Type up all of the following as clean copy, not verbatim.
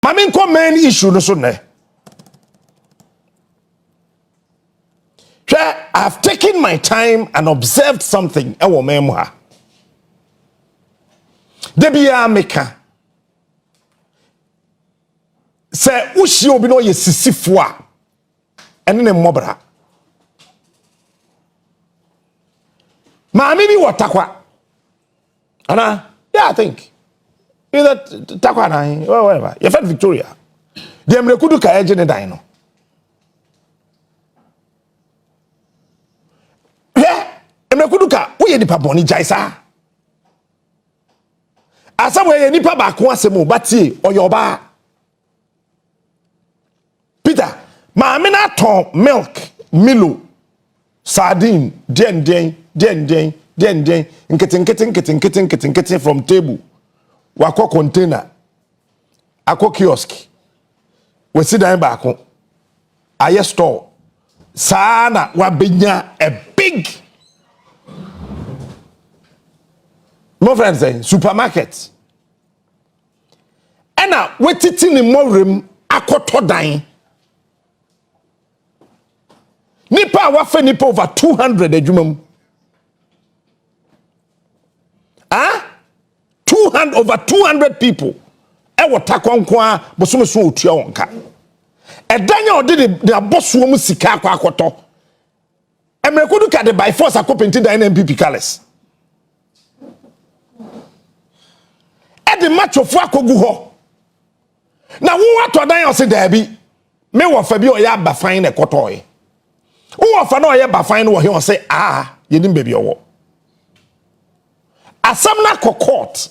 Mamin ko main issue no so ne. I've taken my time and observed something ewo memu ha. Debia meka. Se ushi obi no ye sisifo a ene ne mmobra. Maami bi watakwa. Ana, yeah, I think. Either takwa na whatever. You fed Victoria. Dem rekudu ka eje ne dan no. Emekuduka wo ye nipa boni jaisa asawo ye nipa ba ko asemo batie oyoba Peter maame na ton milk milo sardine den nkete from table wako container akọ kiosk we sit down ba ko aye store sana wa benya a big my friends say supermarket ena wetiti ni morem akoto dan nipa wa fe nipa over 200 adwumam 200 over 200 people e wota kwankwa bosomeso otua wonka edanya odi de abosuo mu sika akoto emrekodu ka de by force akopenti dan NPP colors the match of Wakogu ho. Now, who are to die or say there be? Me wa Fabio ya ba fine a kotoy. Who of no ya ba fine what he will say, you didn't baby or a samna court.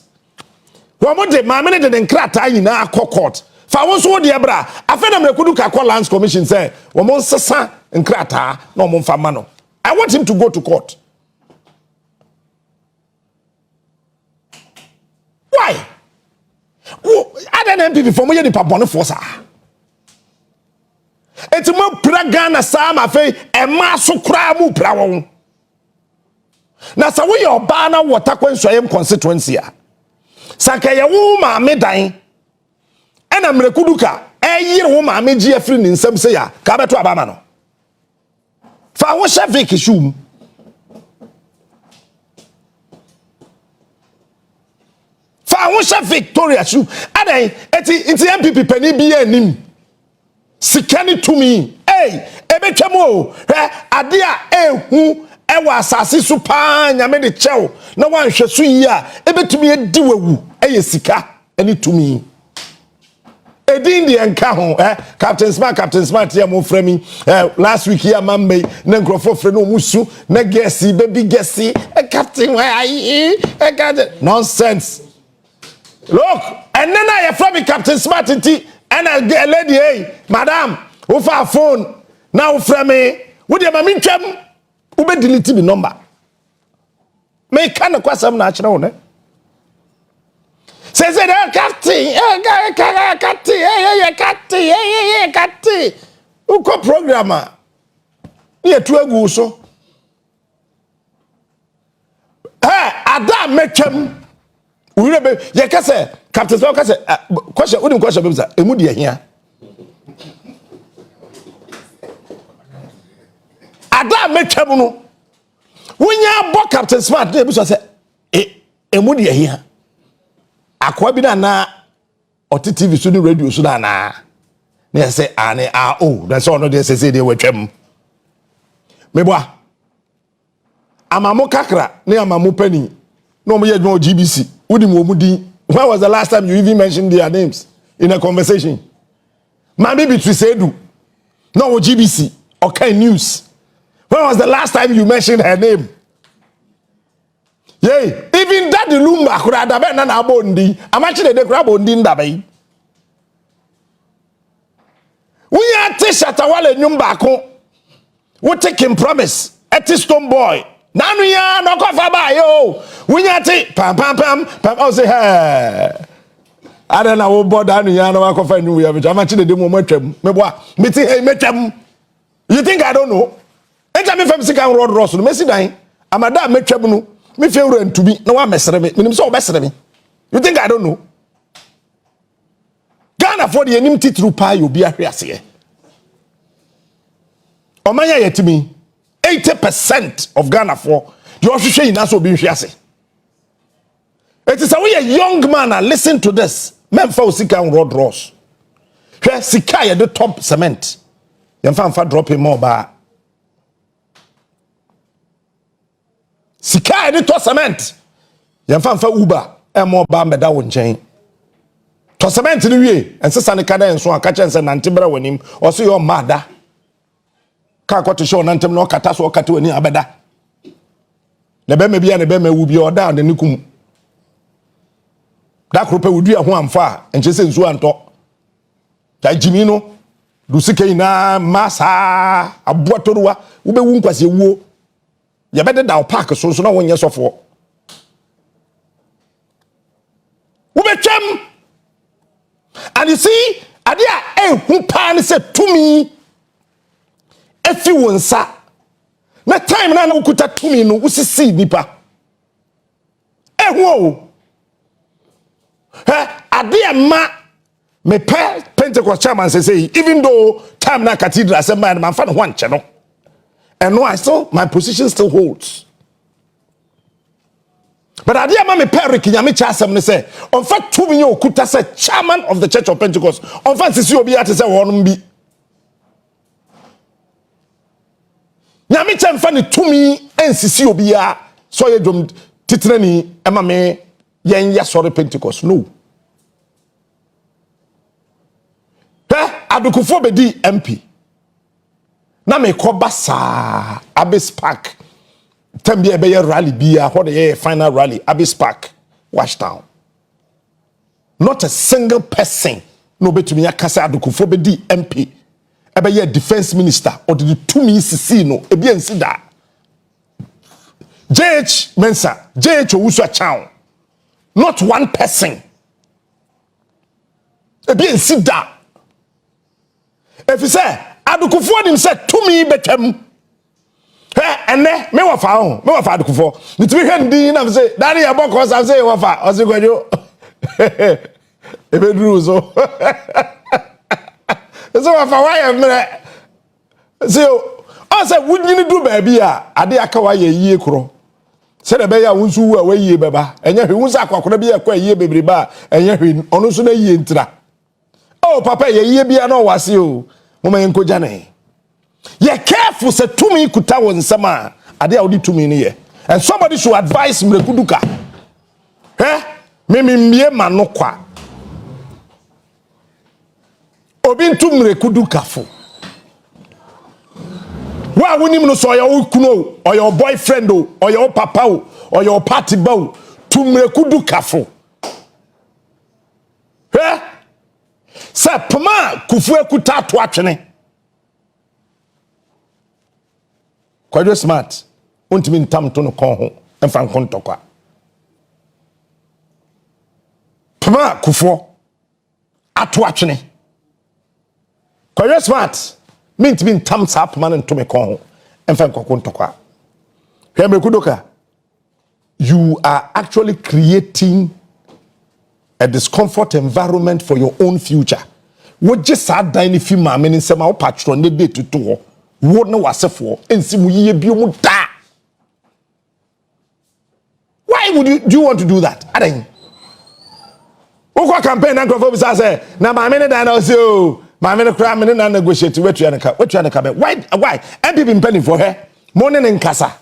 One day, my minute and crata in our court. For once, what the abra, I feel I'm a kuduka call lands commission say, Wamon Sasa and crata, no mon famano. I want him to go to court. Why? I don't NPP for me nipa bone force ah. Eti mo pra Ghana sama fe e ma so kra mu pra won. Na sa wo ye oba na water kwensoyem constituency a. Sanka ye wo ma me dan. E na mrekuduka e yire wo ma me gi afri ni nsam se ya ka beto aba ma no. Fa wo chevik shum. I want Victoria shoe. Aday, it's NPP penny be anim. Sikani to me. Hey, ebechamo. Adia who was assassin supan, yamedi chow. No one shall see ya. Ebe to me a diwu. Sika. Any to me. Indian Kahon, Captain Smart, here more framing. Last week here, Mambe, Negrofo Freno Musu, Negesi, baby Gessi, a captain where I got it. Nonsense. Look, and then I from Captain Smart and I get a lady, hey, madam, who for phone now from me. Would you have a mincham? Who be delete the number? Make kind of question natural, eh? Says it, Catty, who co programmer? Near to a goose. Hey, Adam make him. We ya kase Captain Smart kase question wouldn't question be say emu de here ada metwam no wonya bo Captain Smart dey be so say emu de here akwa bi na oti TV so ni radio so na na say that's all no dey say dey watwam meboa amamu kakra na amamu pani no mo ye no GBC. When was the last time you even mentioned their names in a conversation? Maybe between Sedu, no GBC, okay news. When was the last time you mentioned her name? Yay, even that the Lumba could have been an abondi. I'm actually the crab on Dindabe. We are Tishatawale Numbako. We taking promise at this stone boy. Nanu ya no kofa ba yo. Wunyati pam I say hey. I don't know about nanu ya no kofa nu ya. I'm actually the moment me boa. Me ti hey metem. You think I don't know? Enta me fam sika road ross no me si dan. Amada metwam no. Me fe wura ntubi na wa mesere me. Menim so obesere me. You think I don't know? Ghana for the enim titru pa you be ahwe Omanya yetimi 80% of Ghana for you hwehwe ina so be hwe It is a way a young man and listen to this. Men for sika road ross. Where sika the top cement. Yan fan dropping more ba. Sika the top cement. Yan fan Uber e more ba me da won chen. To cement ni wie ense ne kada enso aka chen se nante bra wanim o so your mada. Ka kwto show nantem no kata so kata wani abeda. Le be me bia ne be me wu bia o da ne nikum. Da krope wudu ya ho amfa enche se nsu anto ta jimi no du sike ina masa abotoruwa wo be wu nkwase wuo ye be da park so na wonye sofo wo be twam and you see adia hu pa ne se tumi efi wonsa na time na ukuta tumi no usisi nipa hu o Adia ma me Pentecost chairman say even though time na cathedral say man fan one channel and no I still my position still holds but Adia ma me Rick nyame cha asem ne say on fa 2 million okuta say chairman of the Church of Pentecost on fa sisi obi ate say wonum bi nyame cha mfa ne 2 million ensisi obi a so ye dom titrani ema me yen ya sorry Pentecost no Kufour be di MP na me ko basa Abis Park tambia be rally bia what the final rally Abis Park Washtown not a single person no betumi akasa Kufour be di MP e be defense minister or the 2 minutes no e bia nsi da JH Mensa JH Owusu Achao not one person e bia nsi da if you say Kufour dim say to me betem ene me wafa Kufour nitimi hwe ndin na say daddy ya boko say say wafa osigwadjo e be duru so so wafa why me so o say wudnyini du ba bia ade aka wa ye yie kro se de be ya wunsu wa yie beba enye hwe wunsa akwakora bia kwa yie bebre ba enye hwe onu so na yie ntira oh papa ye yie bia na wase o mama yenko jane ye careful say to me kuta won sama ade a odi to me ne ye and somebody should advise me kuduka me mie manokwa obi ntu mre kuduka fo wa wonim no so your kunu or your boyfriend or your papa or your party bow to mre kuduka fo Sa pama Kufour kuta to atwene Kwadwo smart ontimi ntam to no kon ho emfa nkontokwa pama Kufour ato atwene Kwadwo smart mintimi ntam sa pama no to me kon ho emfa nkontokwa hweme kudoka you are actually creating a discomfort environment for your own future. What just sad dying if you mammy in some patron the day to two. What no was for and see we be da. Why would you want to do that? I think. What campaign and Kufour say, now my minute and also my minute crime and negotiate to what you come. Why NPP been penny for her? Morning in Casa.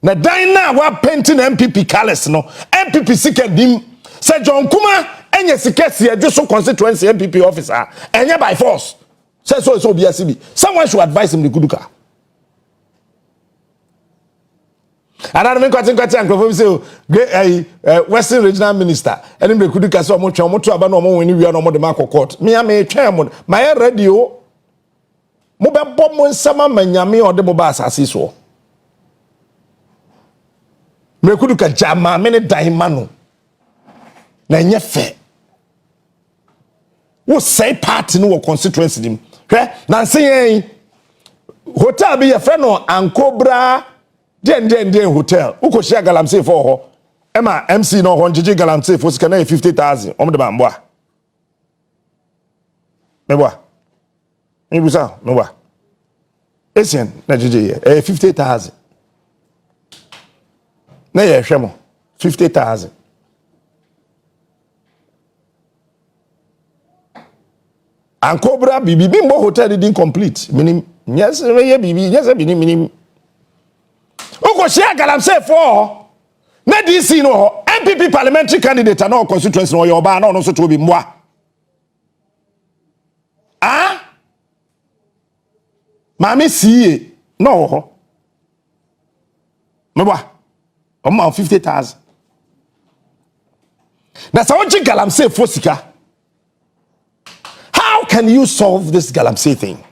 Now dying now we're painting NPP colors no NPP seek dim. Say John Kuma enye sikesi adwoso constituency NPP officer enye by force say so be ACB someone should advise him the kuduka another me kwatin and Kufour say Western regional minister eni me kuduka so mo twa mo to aba no mo woni wi no mo de ma court me am twa mo my radio mo be bom mo nsama manyame ode mo ba asase so me kuduka jama me ne dan mano na nyefe wo say party no constituency dim na nsen hotel be your friend no Ankobra den hotel uko share Galamsey for ho ema MC no ho njiji Galamsey for sika na 50,000 omde ba mboa Meboa. Mibusa, meboa. Asian, na jeje 50,000. Na ye hwemo 50,000. And Cobra Bibi Bimbo Hotel didn't complete. Meaning, yes, Bibi, yes, meaning. Oko share Galamsey for NDC no NPP parliamentary candidate and no constituency no your ban no so to be moi. Ah? Mami see no. Meboa. Omo 50,000. That's how Galamsey for sika. How can you solve this Galamsey thing?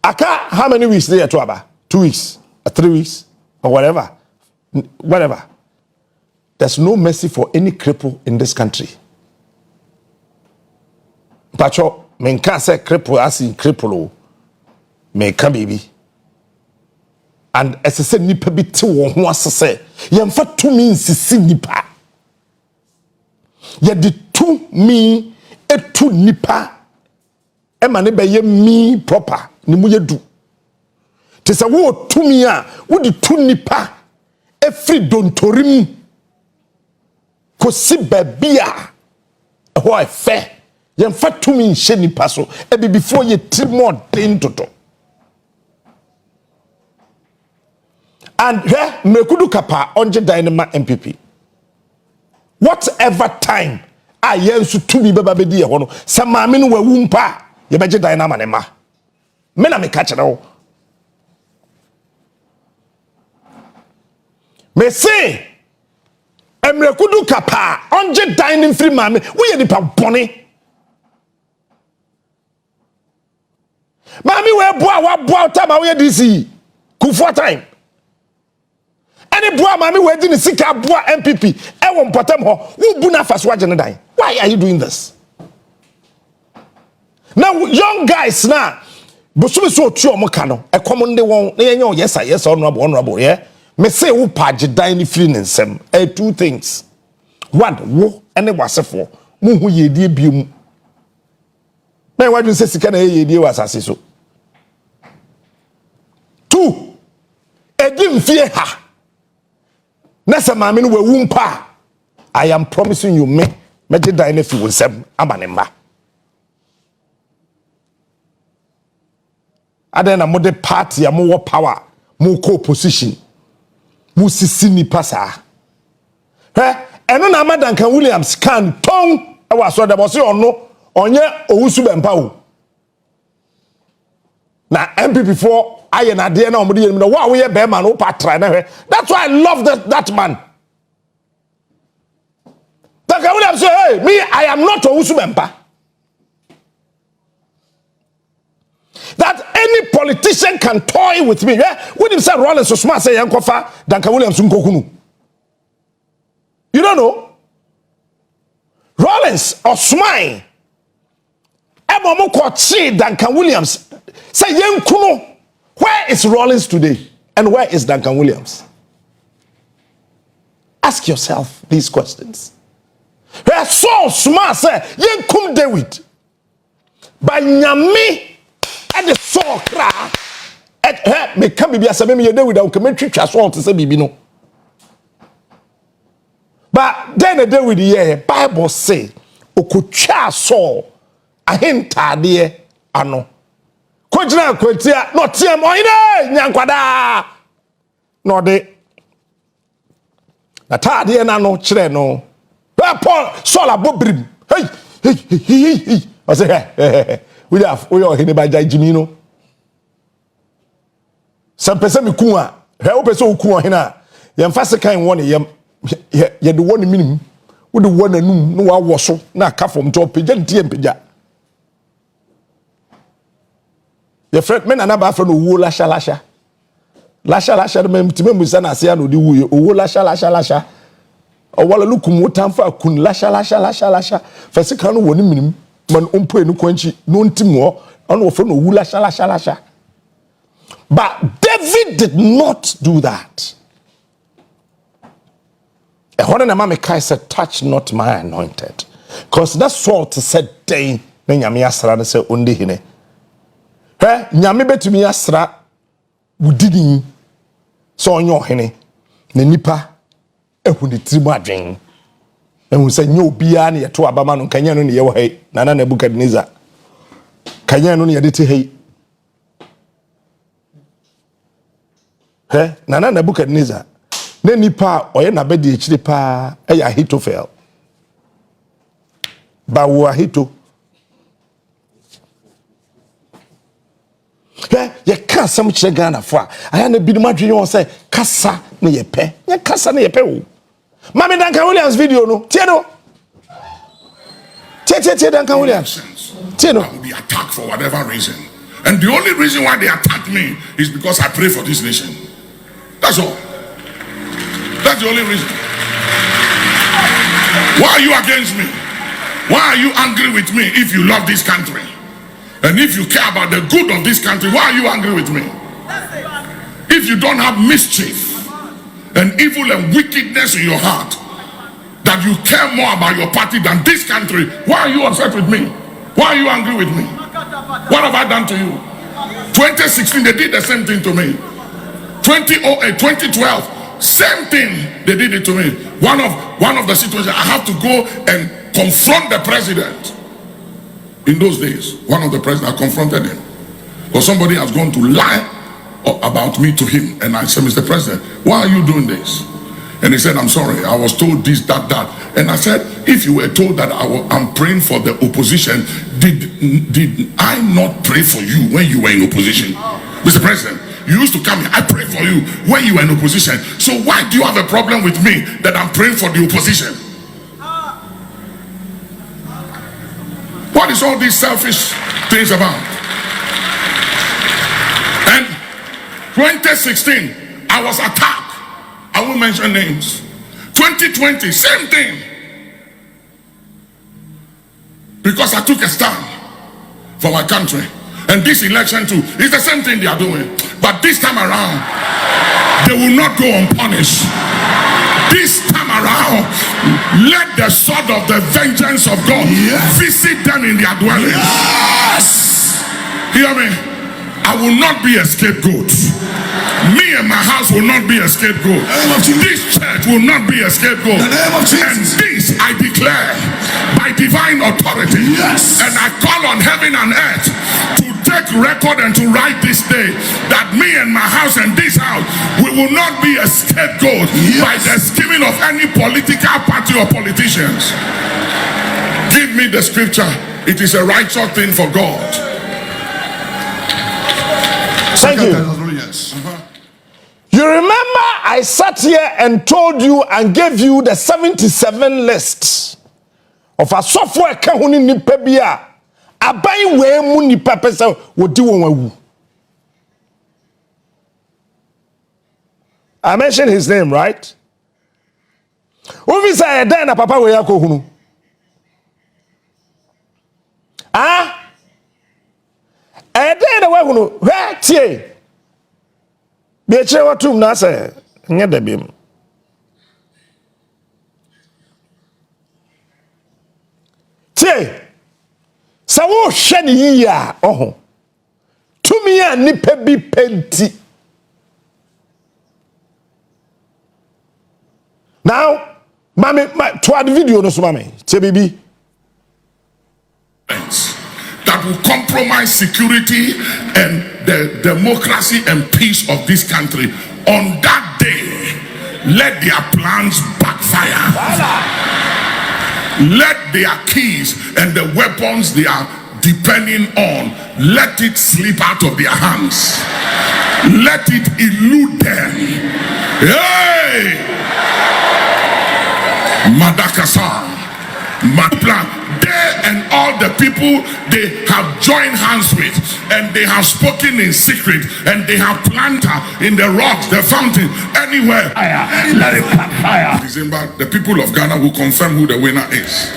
Aka, how many weeks there to Aba? 2 weeks, or 3 weeks, or whatever. Whatever. There's no mercy for any cripple in this country. Pacho, men can't say cripple as in cripple. Men can baby. And as I said, nipa be two who wants to say, yam for 2 means si nipa. Ye the 2 me e 2 nipa. Ema ne be ye me proper. Ni mu ye du. Te se wo 2 me a, wo di 2 nipa. E free dontorim. Kosi babia. Ho e fe. Yam fa 2 me nche nipa so. E be before ye tri more den toto. And here, mekudu kapa onje dynama MPP. Whatever time I yensu to me baba bedi e hono se maame no wawu mpa ye beje dynama ne ma me na me ka kire wo me say emrekudu kapa onje dining free maame wo ye nipa bone maame we boa wa boa time we DC Kufour time. Any boy mami we di ni sika boy NPP e won potem ho wo bu na faso agene dan. Why are you doing this? Now young guys now bosumi so otu omo ka no e common de won na yenye yes honorable yeah. Me say wo page dan ni free nsem 2 things. One, wo ene wasefo mu hu yedie biom. Na why do say sika na yedie wasase so. 2, edim fie ha. Nessa mami no wawu mpa. I am promising you me dine fi wonsem abanemba. Adena mo de party mo wo power, mo co position. Mo sisi ni pasa. Eno na Madanka Williams can tong e wa so de bo se ono onye owusu bempa o. Na NPP for aye na de na omode yem no wa wo ye be man wo patra na hwe. That's why I love that man. Madanka Williams say, hey, me I am not owusu bempa. That any politician can toy with me. Yeah? When him say Rollins so smart say yankofa Madanka Williams nkokunu. You don't know? Rollins or Smine. Ebomo kwachi Madanka Williams. Say yankunu. Where is Rollins today? And where is Madanka Williams? Ask yourself these questions. Where so smart say yankum David. By nyame and the so cra at me come be as a me David and commentary transform to say bibi no. But then the day with the Bible say okutwa so ahenta de ano. Kwajina kwatia no tiem oyine nyankwada. No de na tade na no kire no. Paul sola bobrim. Hey. I say hey. We are hini by Jimino. Some person me kuwa. Help us all kuwa hina. Yam fast kind one yam the one minimum. With the one and no waso na ka from top pigeon pija. Your friend men and about from wo lasha. Lasha mem timemu sana asia no di wo lasha. O wala lukum wotamfa kun lasha. Fasika no woni minimum. Man umpo enu kwanchi no ntimo ono ofo no wula lasha. But David did not do that. When na mama kai said, touch not my anointed. Because that salt said day, then nyame asra say onde hine. He nyame betumi asra wudini so onyo hene na nipa ehu ne trimu adwen. Ehu say nyo bia na yeto abama no kanya no ne yewo hei na Nebukadnezar. Kanya no ne yedete hei. He na Nebukadnezar. Ne nipa oye na bedi echiri pa eya Ahitofel. Ba wo Ahito. He ye ka sam kire Ghana fo a aya na bidum adwene won say kasa na ye pe. Ye kasa na ye pe wo. Mami Duncan Williams video no. Tie no. Tie Duncan Williams. Tie no. I will be attacked for whatever reason. And the only reason why they attack me is because I pray for this nation. That's all. That's the only reason. Why are you against me? Why are you angry with me if you love this country? And if you care about the good of this country, why are you angry with me? If you don't have mischief and evil and wickedness in your heart, that you care more about your party than this country, why are you upset with me? Why are you angry with me? What have I done to you? 2016, they did the same thing to me. 2008, 2012, same thing, they did it to me. One of the situations, I have to go and confront the president. In those days, one of the presidents, I confronted him. Because somebody has gone to lie about me to him. And I said, Mr. President, why are you doing this? And he said, I'm sorry, I was told this, that. And I said, if you were told that I'm praying for the opposition, did I not pray for you when you were in opposition? Mr. President, you used to come here, I pray for you when you were in opposition. So why do you have a problem with me that I'm praying for the opposition? What is all these selfish things about? And 2016, I was attacked. I won't mention names. 2020, same thing. Because I took a stand for my country. And this election too, it's the same thing they are doing. But this time around, they will not go unpunished. This time around, let the sword of the vengeance of God visit them in their dwellings. Yes. Hear me? I will not be a scapegoat. Me and my house will not be a scapegoat. This church will not be a scapegoat. And this I declare by divine authority. Yes. And I call on heaven and earth to take record and to write this day that me and my house and this house, we will not be a scapegoat by the scheming of any political party or politicians. Give me the scripture. It is a righteous thing for God. Thank you. You remember I sat here and told you and gave you the 77 lists of a software kahuni ni pebia abai we mu ni pepesa wodi won awu. I mentioned his name, right? Who is a dan na papa we akohunu? Ah? Ede na wahunu hwe tie be kire watum na say nye da bim tie sa wo hwe ne yiya oho tumi a nipa bi penti. Now mami to add video no so mami tie bibi that will compromise security and the democracy and peace of this country. On that day, let their plans backfire. Let their keys and the weapons they are depending on, let it slip out of their hands. Let it elude them. Hey! Madagascar, my plan. They and all the people they have joined hands with, and they have spoken in secret, and they have planted in the rocks, the fountain, anywhere. Let it fire. December, the people of Ghana will confirm who the winner is.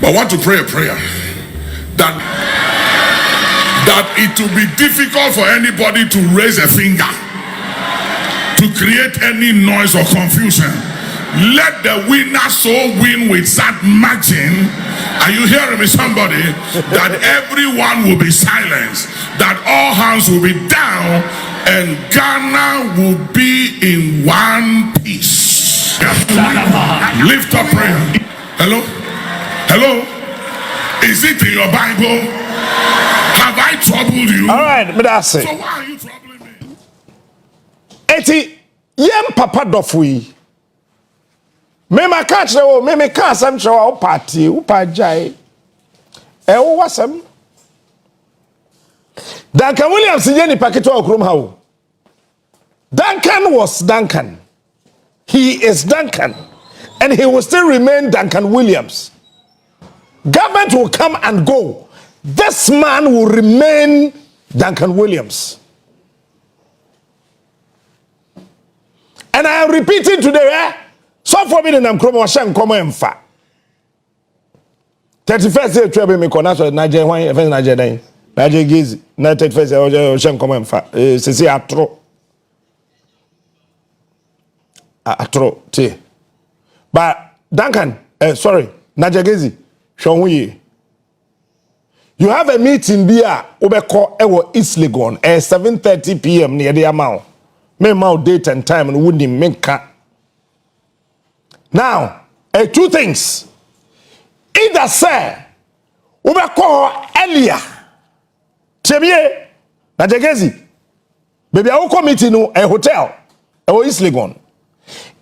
But I want to pray a prayer that it will be difficult for anybody to raise a finger to create any noise or confusion. Let the winner so win with that margin. Are you hearing me, somebody? That everyone will be silenced, that all hands will be down, and Ghana will be in one piece. Lift up prayer. Hello? Hello? Is it in your Bible? Have I troubled you? All right, but that's it. So why are you troubling me? Eti, yem papa dofui. Me ma catch the me can't some show party, upa jai. Who was him? Duncan Williams in Jenny Packet of Krumhau. Duncan was Duncan. He is Duncan. And he will still remain Duncan Williams. Government will come and go. This man will remain Duncan Williams. And I am repeating today, so for me, I'm coming come and fa. 31st day, trouble me, Conaso, Niger, why, if Niger, Niger Giz, 31st day, Ocean come and fa. See, atro, tea. But Duncan, sorry, Niger Gizi, show me. You have a meeting here, Obeko, Ewo East Legon, 7:30 p.m. near the amount. Me mount date and time and wouldn't make. Now, two things. Either say, Obeko earlier. Chebie, Najegezi. Baby, I will come meeting a hotel, Ewo East Legon.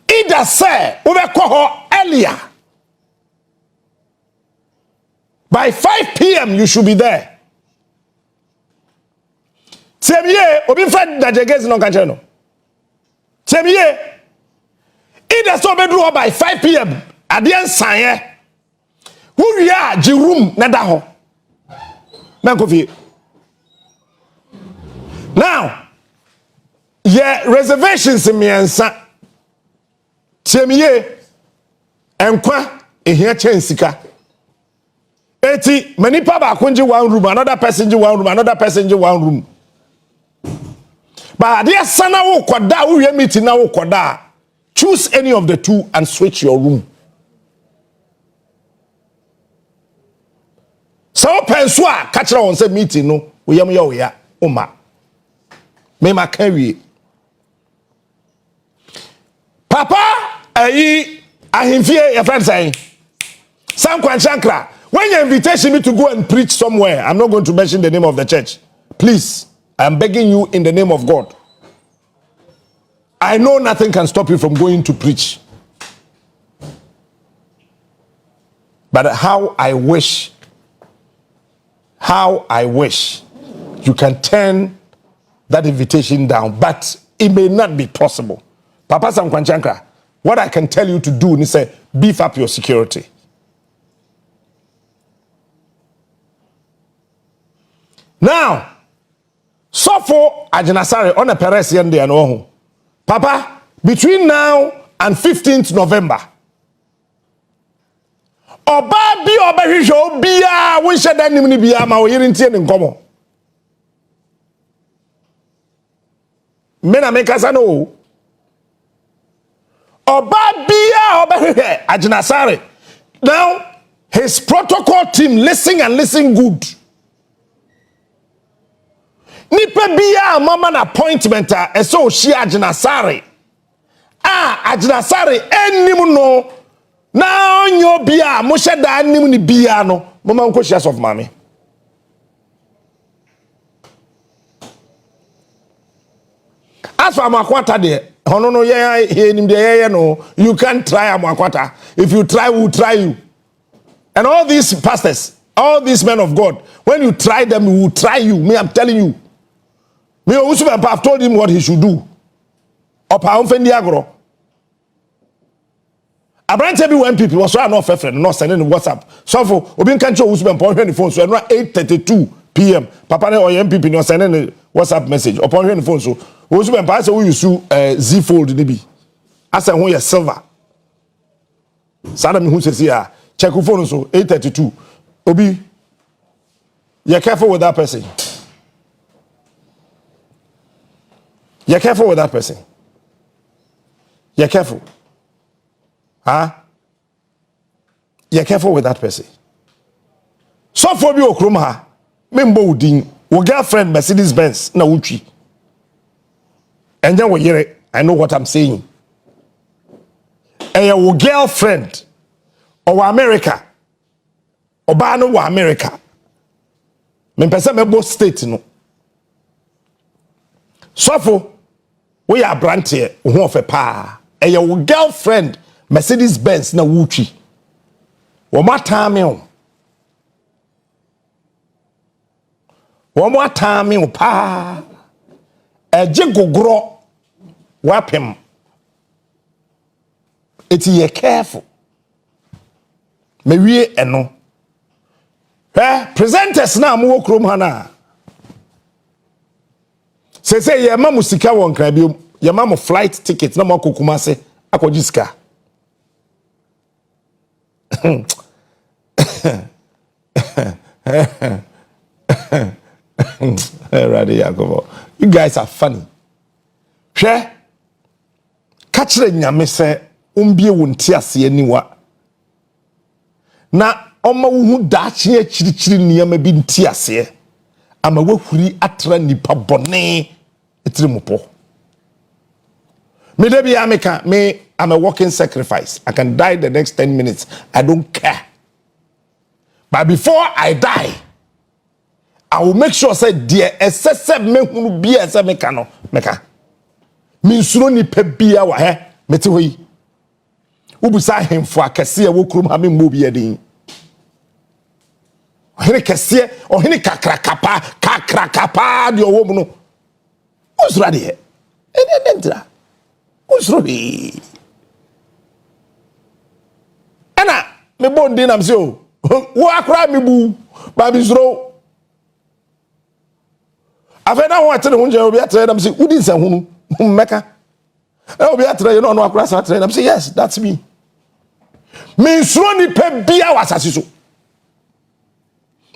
Either say, Obeko earlier. By 5 p.m. you should be there. Chebie, Obi Fred Najegezi no kancheno. Chebie, either so bedroom by 5 p.m. at the end sign. Who we are, the room, nadaho. Now, yeah, reservations in me and son. Chebie, and kwa, a here chensika. 80, many papa kunji one room, another passenger one room, another passenger one room. But dear son, I will kwada, we are meeting now kwada. Choose any of the two and switch your room. So penswa catch on say meeting no, we am ya oma. Me ma carry. Papa, ahimfie your friend saying. Sam Kwanshankra. When you invitation me to go and preach somewhere, I'm not going to mention the name of the church. Please, I'm begging you in the name of God. I know nothing can stop you from going to preach. But how I wish you can turn that invitation down. But it may not be possible. Papa Sam Kwanshankra, what I can tell you to do is say, beef up your security. Now, so for Ajinasare on a Prez yende and ohu. Papa, between now and 15th November, Oba bi oba hwehwe bia wo hye da nim ni bia ma wo yiri ntie ne nkomo. Me na me kasa no. Oba bia oba hwehwe Ajinasare. Now, his protocol team listen and listen good. Nipa biya mama na appointment eso shi Ajinasare. Ajinasare enim no na onyo biya mo sheda anim ni biya no mama nko shares of mami. As for Amakwata de hono no ye enim de ye no you can't try Amakwata. If you try we'll try you. And all these pastors, all these men of God, when you try them we will try you. Me I'm telling you. Me I've told him what he should do. Opa umfendi agro. Abrante be when people was so not friend, not sending WhatsApp. So for Obin can't show Usman upon the phone. So at 8:32 p.m. Papa or NPP no sending a WhatsApp message upon the phone. So Usman pass we use Z fold DB. As I want your silver. Sadam who says here, check phone so 8:32. Obi, you're careful with that person. You're careful with that person. You're careful. Huh? You're careful with that person. So for you, Okroma, member Udin, your girlfriend Mercedes Benz, na uchi. And then we hear it. I know what I'm saying. And your girlfriend, or America, or Bano wa America. Me pesa me both state no. So for we are brand here, who of a pa. And your girlfriend Mercedes Benz na uchi. One more time, pa. A jingle grow, whap him. It's ye careful. Me we eno. Presenters na mo krom hana. Say ye mamu sika won krabio, ye mamu flight ticket na mo Kumasi akwajiska. You guys are funny. Share catch the nyame se umbie wonti ase aniwa na oma wu daachi achirichiri niyama bi nti ase ama wahuri atra nipa bone etirimupo. Me debi ameka me I'm a walking sacrifice. I can die the next 10 minutes. I don't care. But before I die, I will make sure say dear excessive me hunu be as a mekano meka. Minsuro ni pe bia wa he mete hoyi. Ubusa hemfo akese wo krum ha me mbobi edin. Ohene kese, ohene kakrakapa de owo mu no. Usura de he. Enentra. Usuri. Ana me bondi na mse o. Wo akra me bu ba bi zuro. Afena ho atere ho nje obi atere na mse udi nsa hunu meka. Obi atere no no akra sa atere na mse yes that's me. Me nsuro ni pe bia wasase so.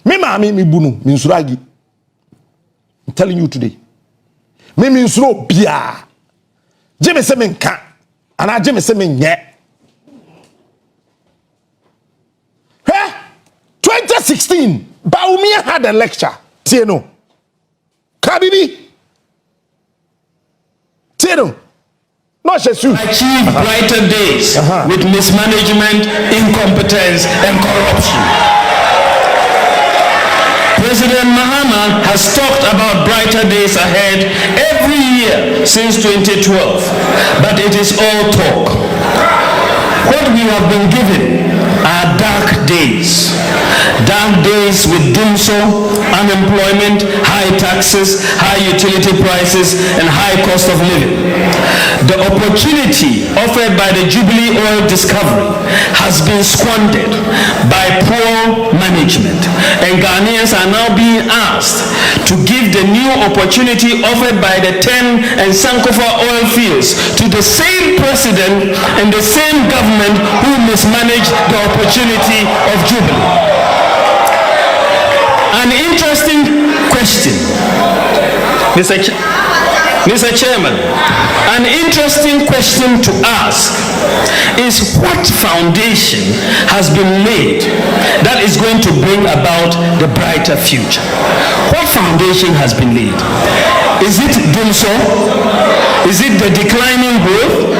Me ma me bu no me nsuro agi. I'm telling you today. Me nsuro bia. Jimmy Semen can, and I Jimmy Semen yet. 2016, Baumia had a lecture. Tieno. Kabibi. Tieno. Not just you. Achieve brighter days with mismanagement, incompetence, and corruption. President Mahama has talked about brighter days ahead every year since 2012, but it is all talk. What we have been given are dark days. Dark days with doomsday, unemployment, high taxes, high utility prices, and high cost of living. The opportunity offered by the Jubilee oil discovery has been squandered by poor management, and Ghanaians are now being asked to give the new opportunity offered by the 10 and Sankofa oil fields to the same president and the same government who mismanaged the opportunity of Jubilee. An interesting question, Mr. Chairman, an interesting question to ask is what foundation has been laid that is going to bring about the brighter future? What foundation has been laid? Is it doomsday? Is it the declining growth?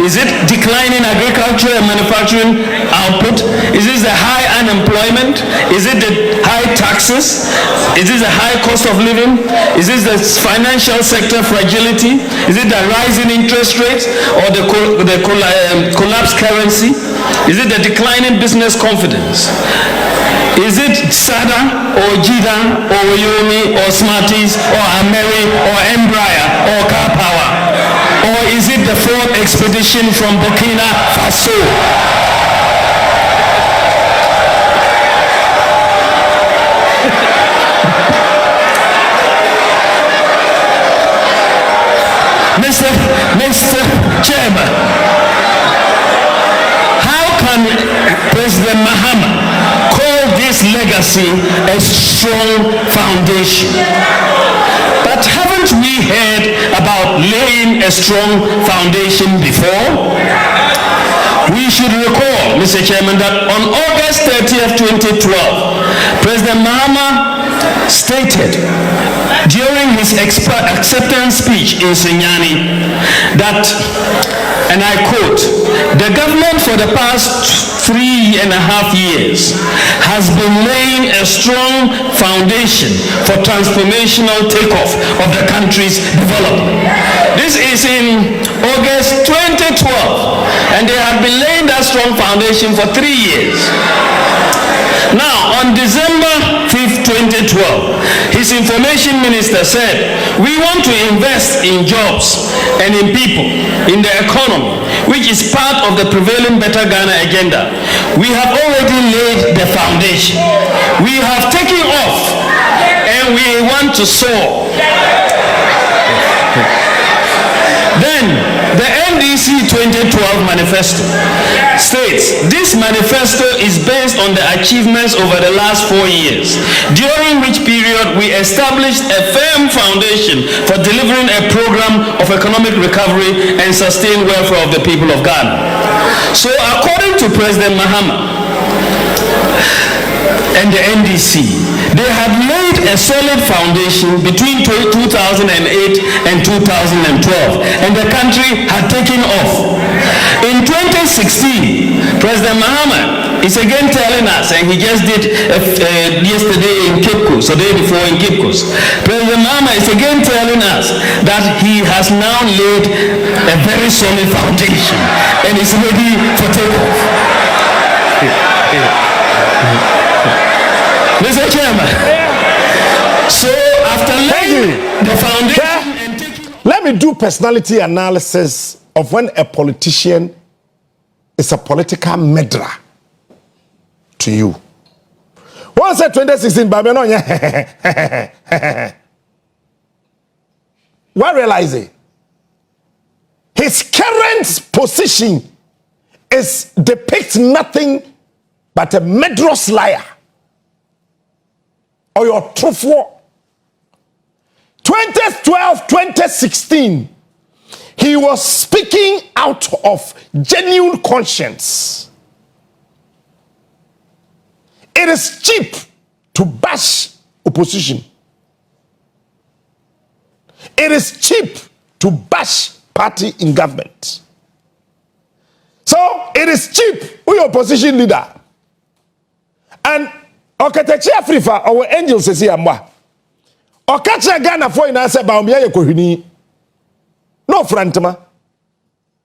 Is it declining agriculture and manufacturing output? Is it the high unemployment? Is it the high taxes? Is it the high cost of living? Is it the financial sector fragility? Is it the rising interest rates or the collapsed currency? Is it the declining business confidence? Is it SADA or JIDA or Yomi or Smarties or Ameri or Embraer or Car Power? Or is it the fourth expedition from Burkina Faso? Mr. Chairman, how can President Mahama call this legacy a strong foundation? But haven't we heard about laying a strong foundation before? We should recall, Mr. Chairman, that on August 30th, 2012, President Mahama stated during his acceptance speech in Sunyani that, and I quote, "The government for the past 3.5 years has been laying a strong foundation for transformational takeoff of the country's development." This is in August 2012, and they have been laying that strong foundation for 3 years. Now, on December 5th, 2012, his information minister said, "We want to invest in jobs and in people, in the economy, which is part of the prevailing Better Ghana agenda. We have already laid the foundation. We have taken off and we want to soar." Then, the NDC 2012 manifesto states, "This manifesto is based on the achievements over the last 4 years, during which period we established a firm foundation for delivering a program of economic recovery and sustained welfare of the people of Ghana." So, according to President Mahama and the NDC, they had laid a solid foundation between 2008 and 2012, and the country had taken off. In 2016, President Mahama is again telling us, and he just did yesterday in Cape Coast, the day before in Cape Coast, President Mahama is again telling us that he has now laid a very solid foundation and is ready for takeoff. Mr. Chairman, so after laying the foundation and taking... Let me do personality analysis of when a politician is a political murderer to you. Once said 2016, what realizing? His current position depicts nothing but a murderous liar. Or your truthful. 2012, 2016, he was speaking out of genuine conscience. It is cheap to bash opposition. It is cheap to bash party in government. So it is cheap with your opposition leader. And Okatechi Afrifa, our angels say amwa. Okacha Ghana for in answer ba omiya yekohini. No frantama.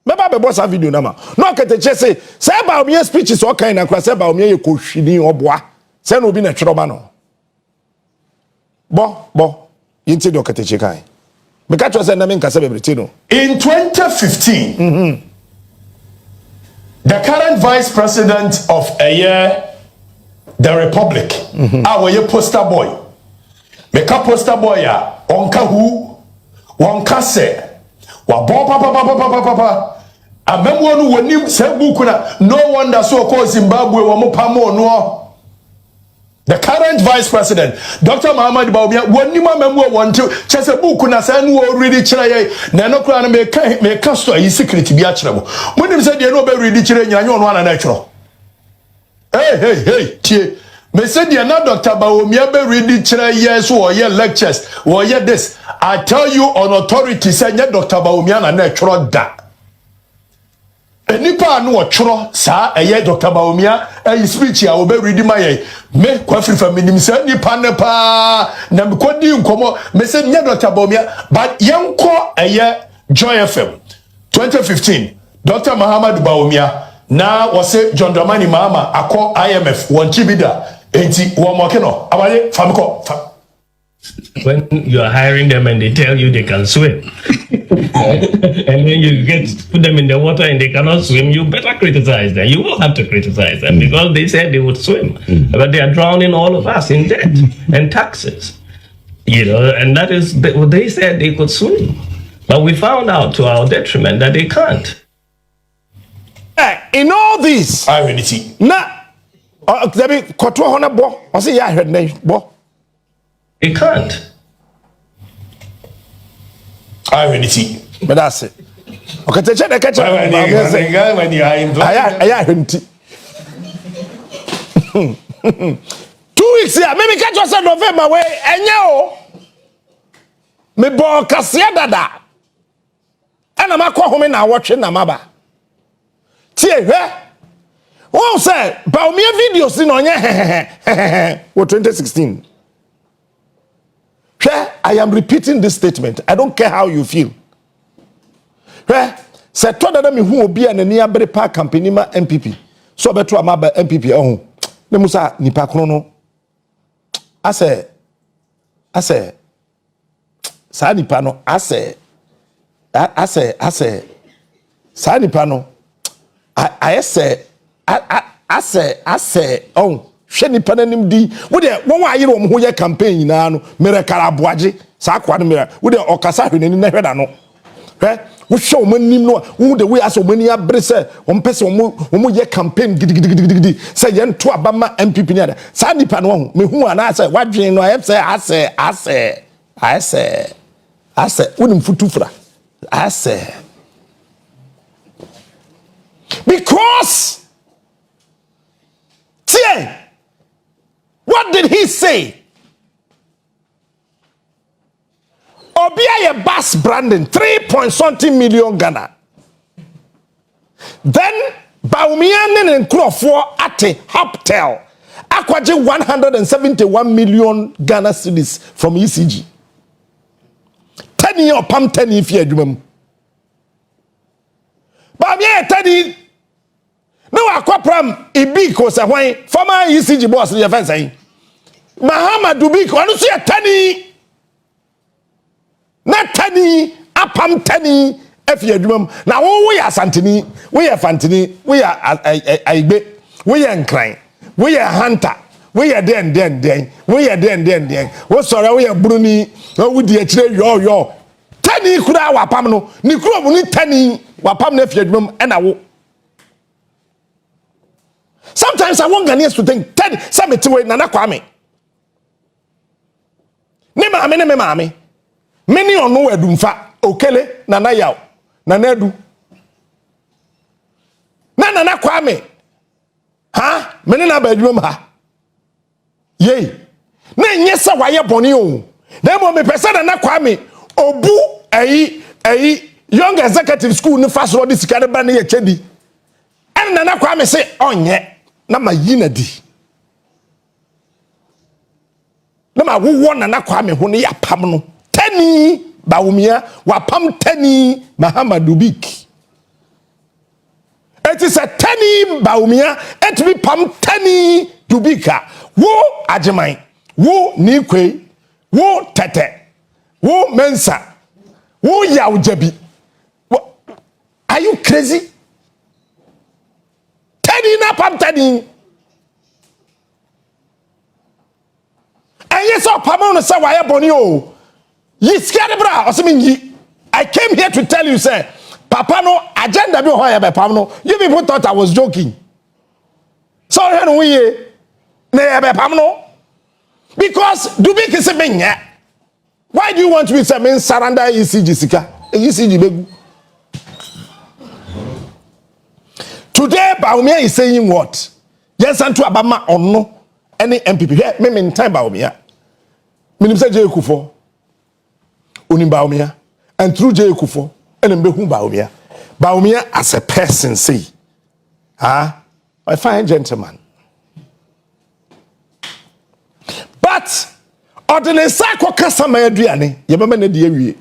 Meba be boss video na ma. No Okatechi say ba omiya speech is okay na kwa say ba omiya yekohini obwa. Say no bi na twero no. Bo. Yinti do Okatechi kai. Meka twa say na me nkasa bebrete no. In 2015, the current vice president of the Republic, our poster boy. Meka poster boy ya, onka hu, onka se, wa bo papa. Amemwo no wonim se buku na no wonder so ko Zimbabwe wa mo pamo no. The current vice president, Dr. Muhammad Bawumia, wonim amemwo wonte chese buku na se no ready kire ye, na no kura na meka store yi secret bi a kire mo. Monim se de no be ready kire nyanya no ana na twero. Hey, tie. Me said you not Dr. Bawumia be ready chere yes or ye lectures or ye this. I tell you on authority say Dr. Bawumia na twero da. Enipa no twero sa eye Dr. Bawumia speech ya obe ready my me kwafri faminim say nipa ne pa na me kodi nkomo me said Dr. Bawumia but yenko eye Joy FM 2015 Dr. Muhammad Bawumia na wase John Dramani Mahama akọ IMF won chibida enti won mo keno abale famiko. When you are hiring them and they tell you they can swim and then you put them in the water and they cannot swim, you better criticize them. You will have to criticize them because they said they would swim, but they are drowning all of us in debt and taxes, and that is what they said they could swim, but we found out to our detriment that they can't. In all this, I really see. Na, there be kotwa hona bo. I say yeah, heard name bo. It can't. I really see. But that's it. Okay, check the catch. When you are invited. I hinti. 2 weeks here, maybe catch us in November way, and yo, me bo kasia dada. And I'm home now watching Namaba. Tie, who said, but me videos in on your 2016. I am repeating this statement. I don't care how you feel. Say to that me who be an near berry park company ma NPP. So better amaba NPP oh. Ne musa nipa krono. I say sa nipa no I say sa nipa no I say oh hwe nipa nanim di wo de won wa yire wo ho ye campaign na no mere karaboaje sa kwa no mere wo de okasa hwe nani na hwe da no wo show manim no wo de way aso mani abre se wo pese wo ye campaign gidigidi se ye nto abama NPP ni ada sa nipa no ho me hu ana se wadwen no I say wonim futufra I say because what did he say? Obia bus branding 3.something million Ghana. Then Baumian and Kufour at Hoptel acquired 171 million Ghana cedis from ECG. 10 year pam 10 if you do. Baumian 10 no akwapram ibiko se hwan former ECG boss the offense say Muhammad Dubiko anu so tani na tani apam tani afi adwum na wo ya santini wo ya fantini wo ya aigbe wo ya nkran wo ya hunter wo ya den wo ya den wo sore wo ya bruni wo di akire yo tani kura wapam no ni kuro mu ni tani wapam na afi adwum na wo. Sometimes I want Ghanaians to think, Ted, Sabitiwe, Nana Kwame. Ne mame. Many on no edumfa, Okele, Nana Yao, Nana Edu. Nana Kwame. Ha? Many na bedroom ha. Yea. Ne nyesa waya boni o. Then mo me pesa Nana Kwame. Obu young executive school ni fast road sikare ba ne ye chedi. And Nana Kwame say onye. Na ma yina di na ma wo Nana Kwame ho ne yapam no tani Bawumia wapam tani Muhammad Dubik it is a tani Bawumia et bi pam tani Dubika wo ajeman wo nikwe wo tete wo mensa wo yawjabi. Are you crazy? Na pamtani and yes pamon say why boni o yi scared bra osimi. I came here to tell you say papa no agenda bi ho ya be pam no. You people thought I was joking. Sorry no we na ya be pam no because Dubik is a. Why do you want me to say men surrender ECG sika ECG begu. Today, Bawumia is saying what? Yes, and to Abama or no any NPP. Here, me in time Bawumia. Minister J. Kufour, Unim Bawumia, and through J. Kufour, and Mbehum Bawumia. Bawumia as a person say, a fine gentleman. But ordinary Sako Kasama Adriani, Yabamane Diawi.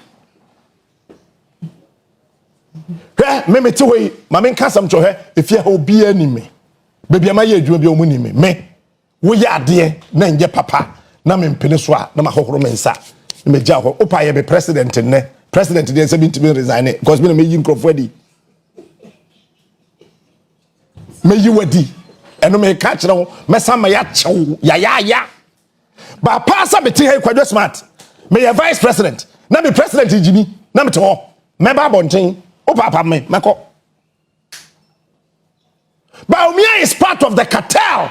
Me to way, Mamma Cassam to her, if you will be enemy. Baby, my year, you will be a me. We are dear, name your papa, Namin Peninsula, Namaho Mensa. Me Jaho, Opa, be president in there. President, there's a bit to be resigned, because me making Crawfordy. May you ready, and may catch no, Messama Yacho, ya. But pass up a tea, quite smart. May a vice president, Nami president in Jimmy, Nami to all, Meba Bonting. Oh, Papa, me, Mako. Bawumia is part of the cartel.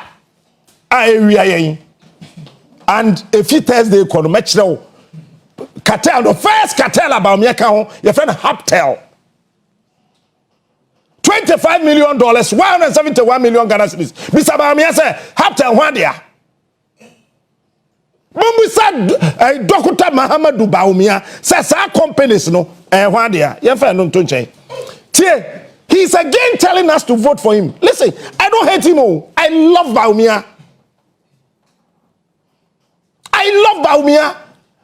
And if you Thursday, cartel, the first cartel about Bawumia, your friend Hoptel. $25 million, 171 million Ghana cedis. Mr. Baumia said, Hapten Wadia. Mummy said, Dr. Mahamadou Baumia says, our companies no, Wadia. He's again telling us to vote for him. Listen, I don't hate him. I love Baumia. I love Baumia.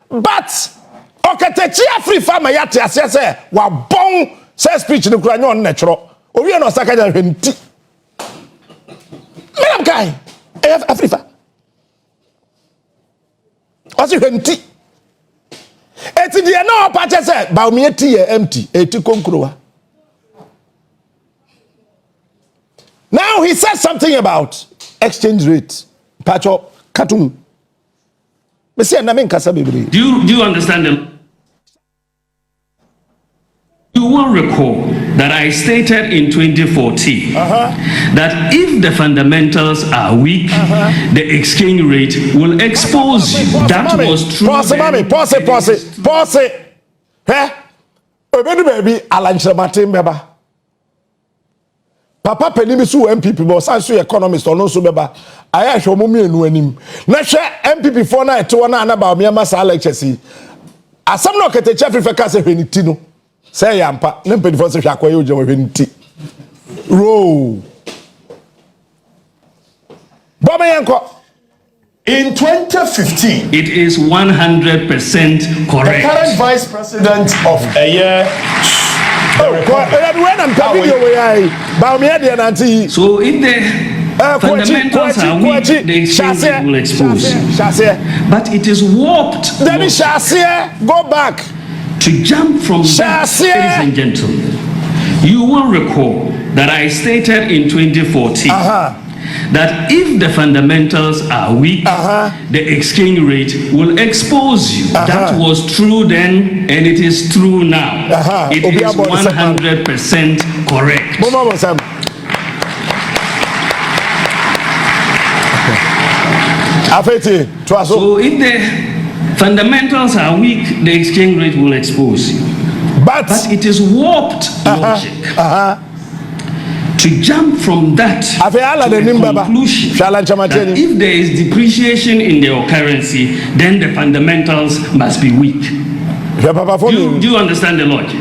But, Okatechia free farmer yati asese, wa bon, say speech no kura nyon natural. Obi no saka ja hwenti. Madam guy, Afrifa. Osi hwenti. Eti die na opache say Baumia ti ye empty, eti konkrowa. Now he said something about exchange rate. Pacho katum. Do you understand them? You will recall that I stated in 2014 that if the fundamentals are weak, the exchange rate will expose you. That was true. Pause it. Baby, Alan Martin Beba. Papa Penimi su NPP, but also economist or no so beba. I show mummy and winning. Not share NPP for night to one about me and my lecture. As some look at the chef if I can't say anything. Say Yampa, Nemped for such a quayo. Row. Bobby Yanko. In 2015, it is 100% correct. The current vice president of a year. So if the fundamentals are weak, the exchange rate will expose you. But it is warped. Then go back. To jump from that, ladies and gentlemen, you will recall that I stated in 2014 that if the fundamentals are weak, the exchange rate will expose you. That was true then, and it is true now. It is 100% correct. So if the fundamentals are weak, the exchange rate will expose you. But it is warped logic. To jump from that to the conclusion that if there is depreciation in your currency, then the fundamentals must be weak. Do you understand the logic?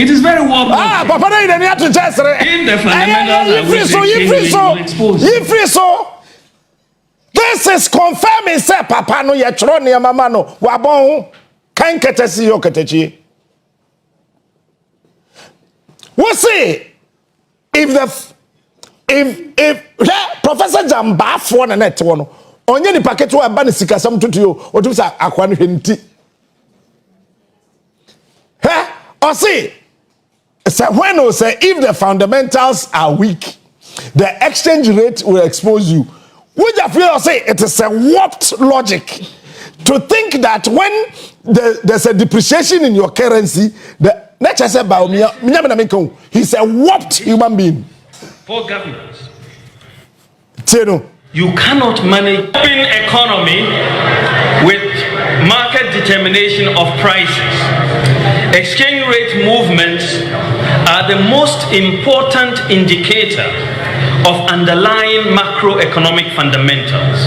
It is very well. If the fundamentals are weak, the exchange rate will expose you. This is confirming, say, Papa no yetroni ya mama no wabon kan ketesi yo ketechi. We see if Professor Jamba for na net one onye ni packet wa ba ni sikasam tutu yo otum sa akwa no hwenti. Or see when we say if the fundamentals are weak, the exchange rate will expose you. Would you feel say it is a warped logic to think that when there's a depreciation in your currency, the nature said about me, he's a warped human being. For governments, you cannot manage open economy with market determination of prices. Exchange rate movements are the most important indicator of underlying macroeconomic fundamentals.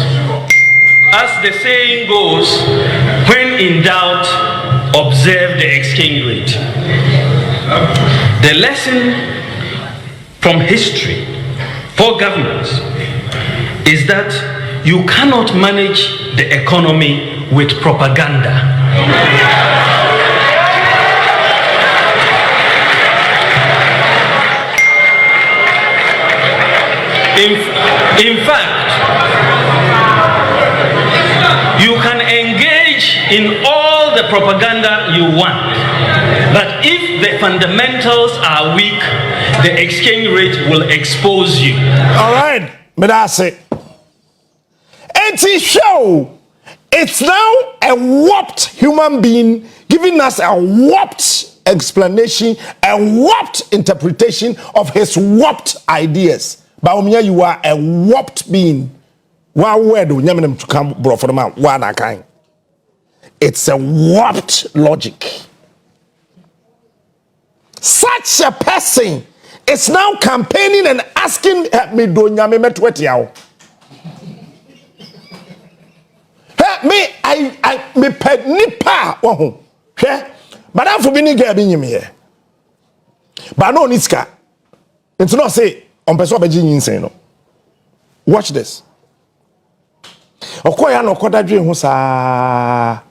As the saying goes, when in doubt, observe the exchange rate. The lesson from history for governments is that you cannot manage the economy with propaganda. In fact, you can engage in all the propaganda you want, but if the fundamentals are weak, the exchange rate will expose you. All right, but that's it. Show it's now a warped human being giving us a warped explanation, a warped interpretation of his warped ideas. Baumia, you are a warped being. One word, to come bro for the man. One kind. It's a warped logic. Such a person is now campaigning and asking me do nyame metwetiao. Me me ped nipa wo ho. Hwe. Madam for bini girl bi nyim here. But no niska. It's not say on person obeji nyinsen no. Watch this. Okoya no kodadwe ho saa.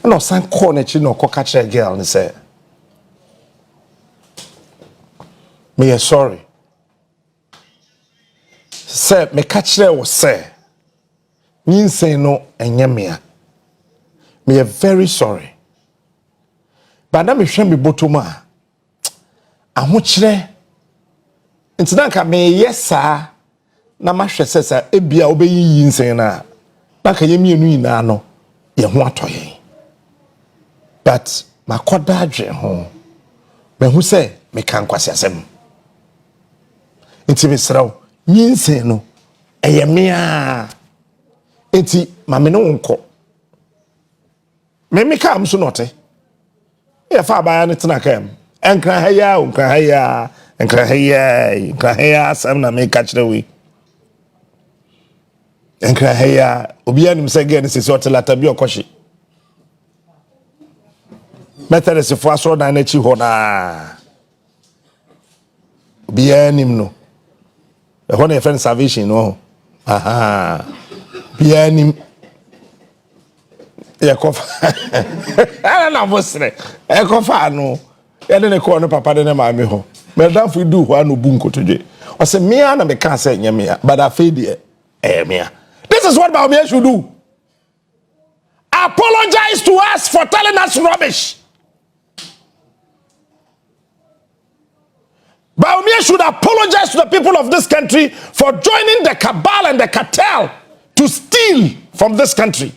Na osan call na chi no koka kire girl ni say. Me sorry. Say me catch there was say. Nyinsen no enye me. Me very sorry. But na me hwe me botoma. Ahokyere. Ntidanka me yesa na mahwe sesa ebia obeyi yinsen na. Baka yemienu ina no ye ho atoye. But makoda adwe ho. Me hu say me kan kwase asem. Nti me sraw yinsen no eye me a. Enti mame no nko. Me kam so note. Ya fa ba ya ne tena kam. Enkra haya, unkra haya, enkra haya sam na me catch the way. Enkra haya, obi anim se ge ne se so telata bi okoshi. Metere se fo aso na na chi ho na. Obi anim no. E ho na e friend salvation no. Aha. Bianim ya kofa ala na bosre e kofa no ya de ne ko no papa de ne ma me ho me dan fu du ho anu bu nkotodwe o se me na me kan say nya me ya but afei de me. This is what Baumia should do. Apologize to us for telling us rubbish. Baumia should apologize to the people of this country for joining the cabal and the cartel to steal from this country.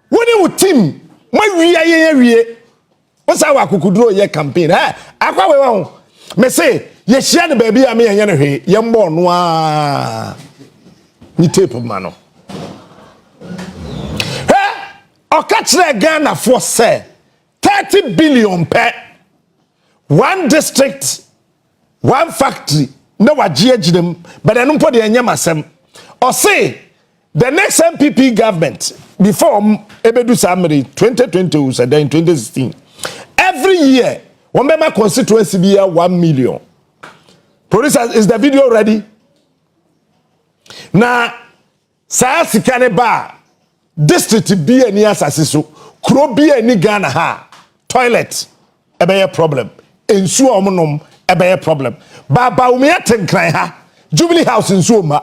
When you team, we what's our kukudro ye campaign? Akwa we won. Me say, ye share the baby a me yen hwe, ye mbo noa. Ni tape mano. Okachre Ghana for say 30 billion per one district, one factory. No wajiej them, but I don't put the masem. Or say the next NPP government before Ebedu Samri 2020 said in 2016. Every year, one member constituency be 1 million. Producer, is the video ready? Now, Sayasi Kaneba district be any asasiso, kro be any Ghana ha toilet, a problem. Ensuo omonom ebe problem. Baba umia tenkran ha Jubilee House ensuo ma.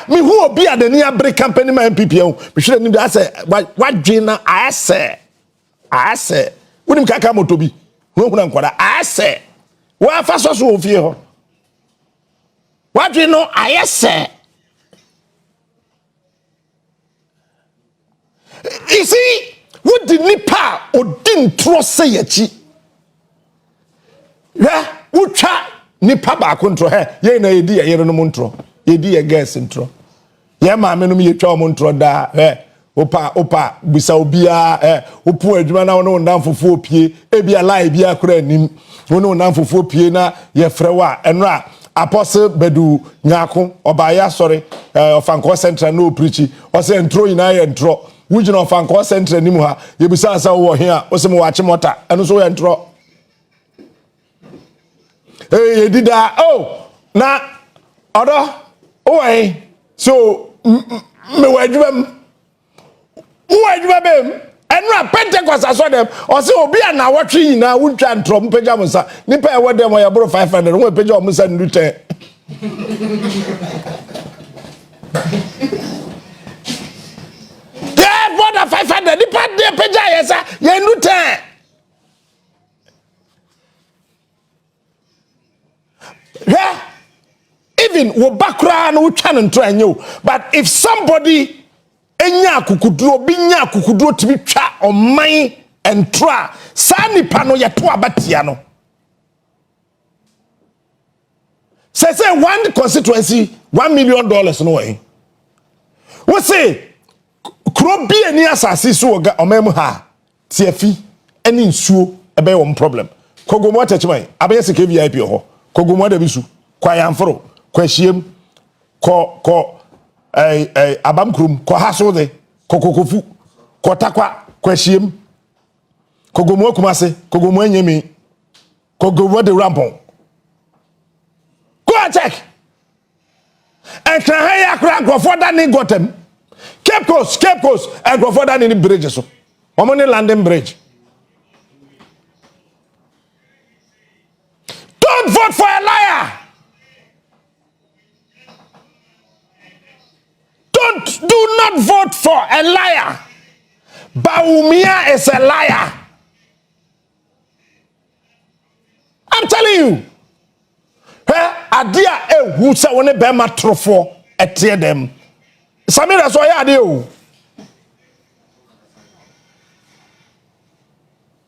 Me who obi a the near break company my NPP o. Me hwe nim da say wadwe na ase. Wonim kaka moto bi. Hu nkwada ase. Wa fa so so ofie ho. Wadwe no ase. You see, what did nipa odin tro say yachi? Yeah, ucha nipa ba kontro he ye na edi ye no montro. Yedi ye gas intro. Ye ma me no me twa montro da opa bisa obia opu adwuma na wono ndam fofo opie ebia lie bia kura anim wono ndam fofo opie na ye frewa eno a apostle bedu nyako obaya sorry ofanko central no preachi o say intro ina ye intro wujina ofanko central nimu ha ye bisa asa wo he a o se mo wache mota eno so ye intro ye dida na odo so me wadwam bem enra Pentecost aso dem o se obi a na wotwe yina wutwa ntrom pagya musa nipa e wodem ya bro 500 won pagya musa ndute yeah border 500 nipa de pagya yesa ye ndute yeah even wo bakra na wutwa ntro anyo but if somebody enya kukuduro binya kukuduro tibi twa oman entra sani pano yeto abatia no say one constituency $1 million no way we say kro bi ani asase so omam ha tiafi any nsuo ebe one problem kogomo atachman abaye sike VIP ho kogomo da bisu kwa yamforo kwa hiem ko abamkrum ko haso de kokokofu ko takwa kwa hiem kogomo akumase kogomo anyemi kogomo de rampon go and check and can hire crack for that ni gotem Cape Coast and go for that in the bridge so omoni landing bridge. Don't vote for a liar. Do not vote for a liar. Bawumia is a liar. I'm telling you. Adia who say when be matrofo etie dem. Samira so ya ade o.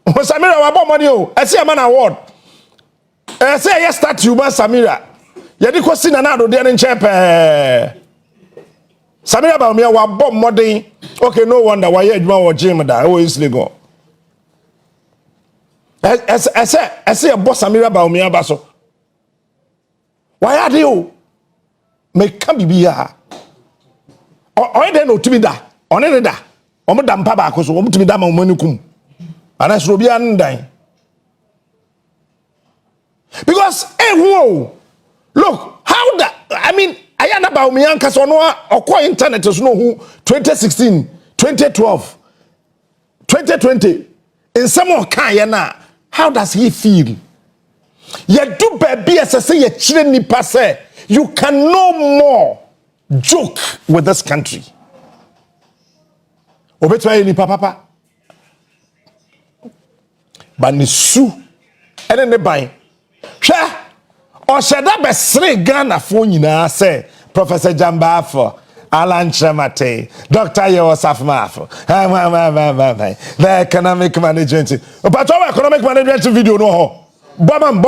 Samira wa bo money o. E say man award. E say yes statue man Samira. Ye di ko sina na do de nche pe. Samira ba me wa bo modern. Okay, no wonder why you adwuma wo gym da. O is lego. E say boss Samira ba me aba so. Why are you? Make come be here. Or then no to be da. On any da. Omo dampa ba ko so omo to be da ma money kum. Ana so bi an dan. Because whoa. Look, how that I mean, ayana ba omi anka so no okọ internet so no who 2016, 2012, 2020 in some of kan na. How does he feel? You do baby as I say you chile nipa say you can no more joke with this country. Obetwa nipa papa. But ni su ene ne ban. Hwe o sheda be sre Ghana fo nyina say Professor Jamba for Alan Chemate, Dr. Yosafmafo, the economic management. But our economic management video no. Bomam.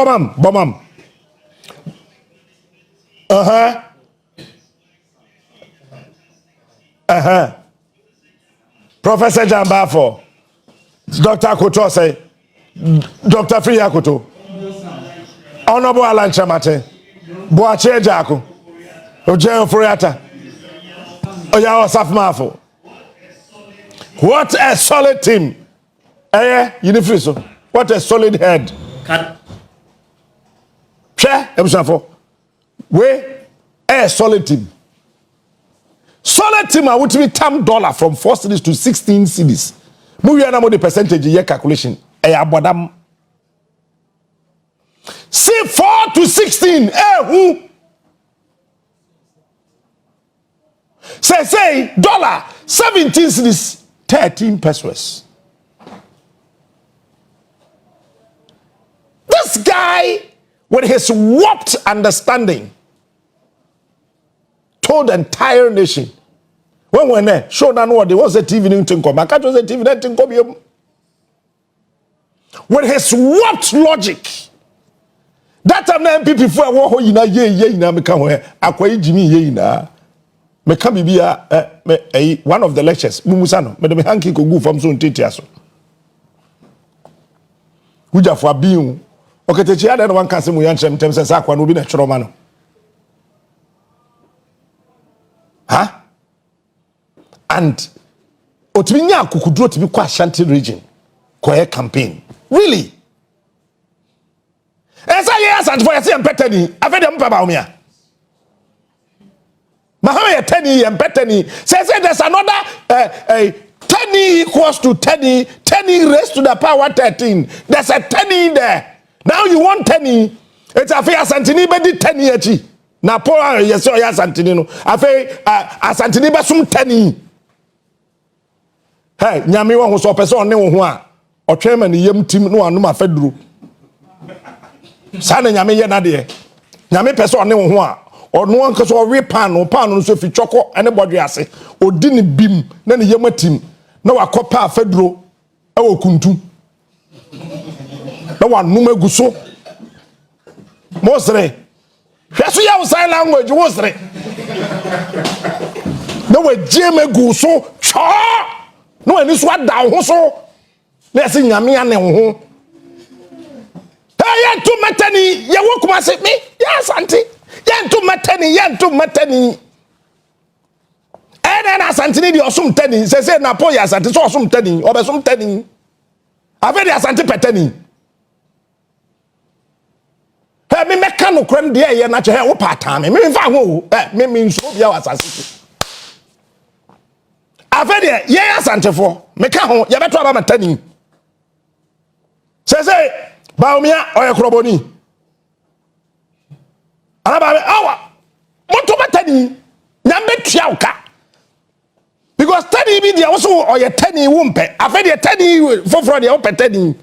Professor Jambafo, Dr. Koto say, Dr. Freya Koto, Honorable Alan Chamate, Boache Jako, Ojeon Furiata, Oya Osafmafo. What a solid team. Unifiso. What a solid head. We a solid team. Solid team I would be $10 from 4 cities to 16 cities. Move your the percentage year calculation. Abodam. See 4 to 16. Who? Say dollar 17 cities 13 pesos. This guy, with his warped understanding, told the entire nation. When there, show down what there was a TV in Tinko. I can't was a TV in Tinko. With his warped logic, that time the NPP for a war, you know, ye, now become where Aquay Jimmy, ye, now. Me come be one of the lectures. Mumusano, me the hanky go from so titiaso. Uja for being. Okay, the chair that one can say we answer terms and sakwan will be natural man. Huh? And Otiminya could draw to be quite Shanty region. Quiet campaign. Really? As I yes, and for a same petty, I've had them about me. Mahama 10 and Bethany says there's another 10 equals to 10 raised to the power 13. There's a 10 there. Now you want 10. It's a fair Santini bedi 10 yechi. Na poa yes or yes Santini. A fair Santini basum 10. Hey, Nyami one who's a person or chairman the yem team no anuma fedru. Sana Nyami yenade. Nyami person no or no one cause or repan or pan so fi choco anybody ase or didn't beam then the yema team no a copa fedro ewo kuntu no one nume guso mosre hweso ya sign language mosre no we jeme guso cho no any so down ho so Let's sing Yamia Neho. Hey, to Matani, ya walk my me. Yes, auntie. Yan to Matani. And then as Antony or some tenny says, Napoya Santi, so some tenny or some tenny. I very as Anti Petani. Hey, me mechanical creme dear, you're not your part time. Me means so be our assassin. I very yes, Anti for Mecaho, you better have a tenny. Says, Baumia or a croboni. And about our what to Matani? Number Chiauka. Because teddy be the also or your teddy wumpe. I fed your teddy for the open teddy.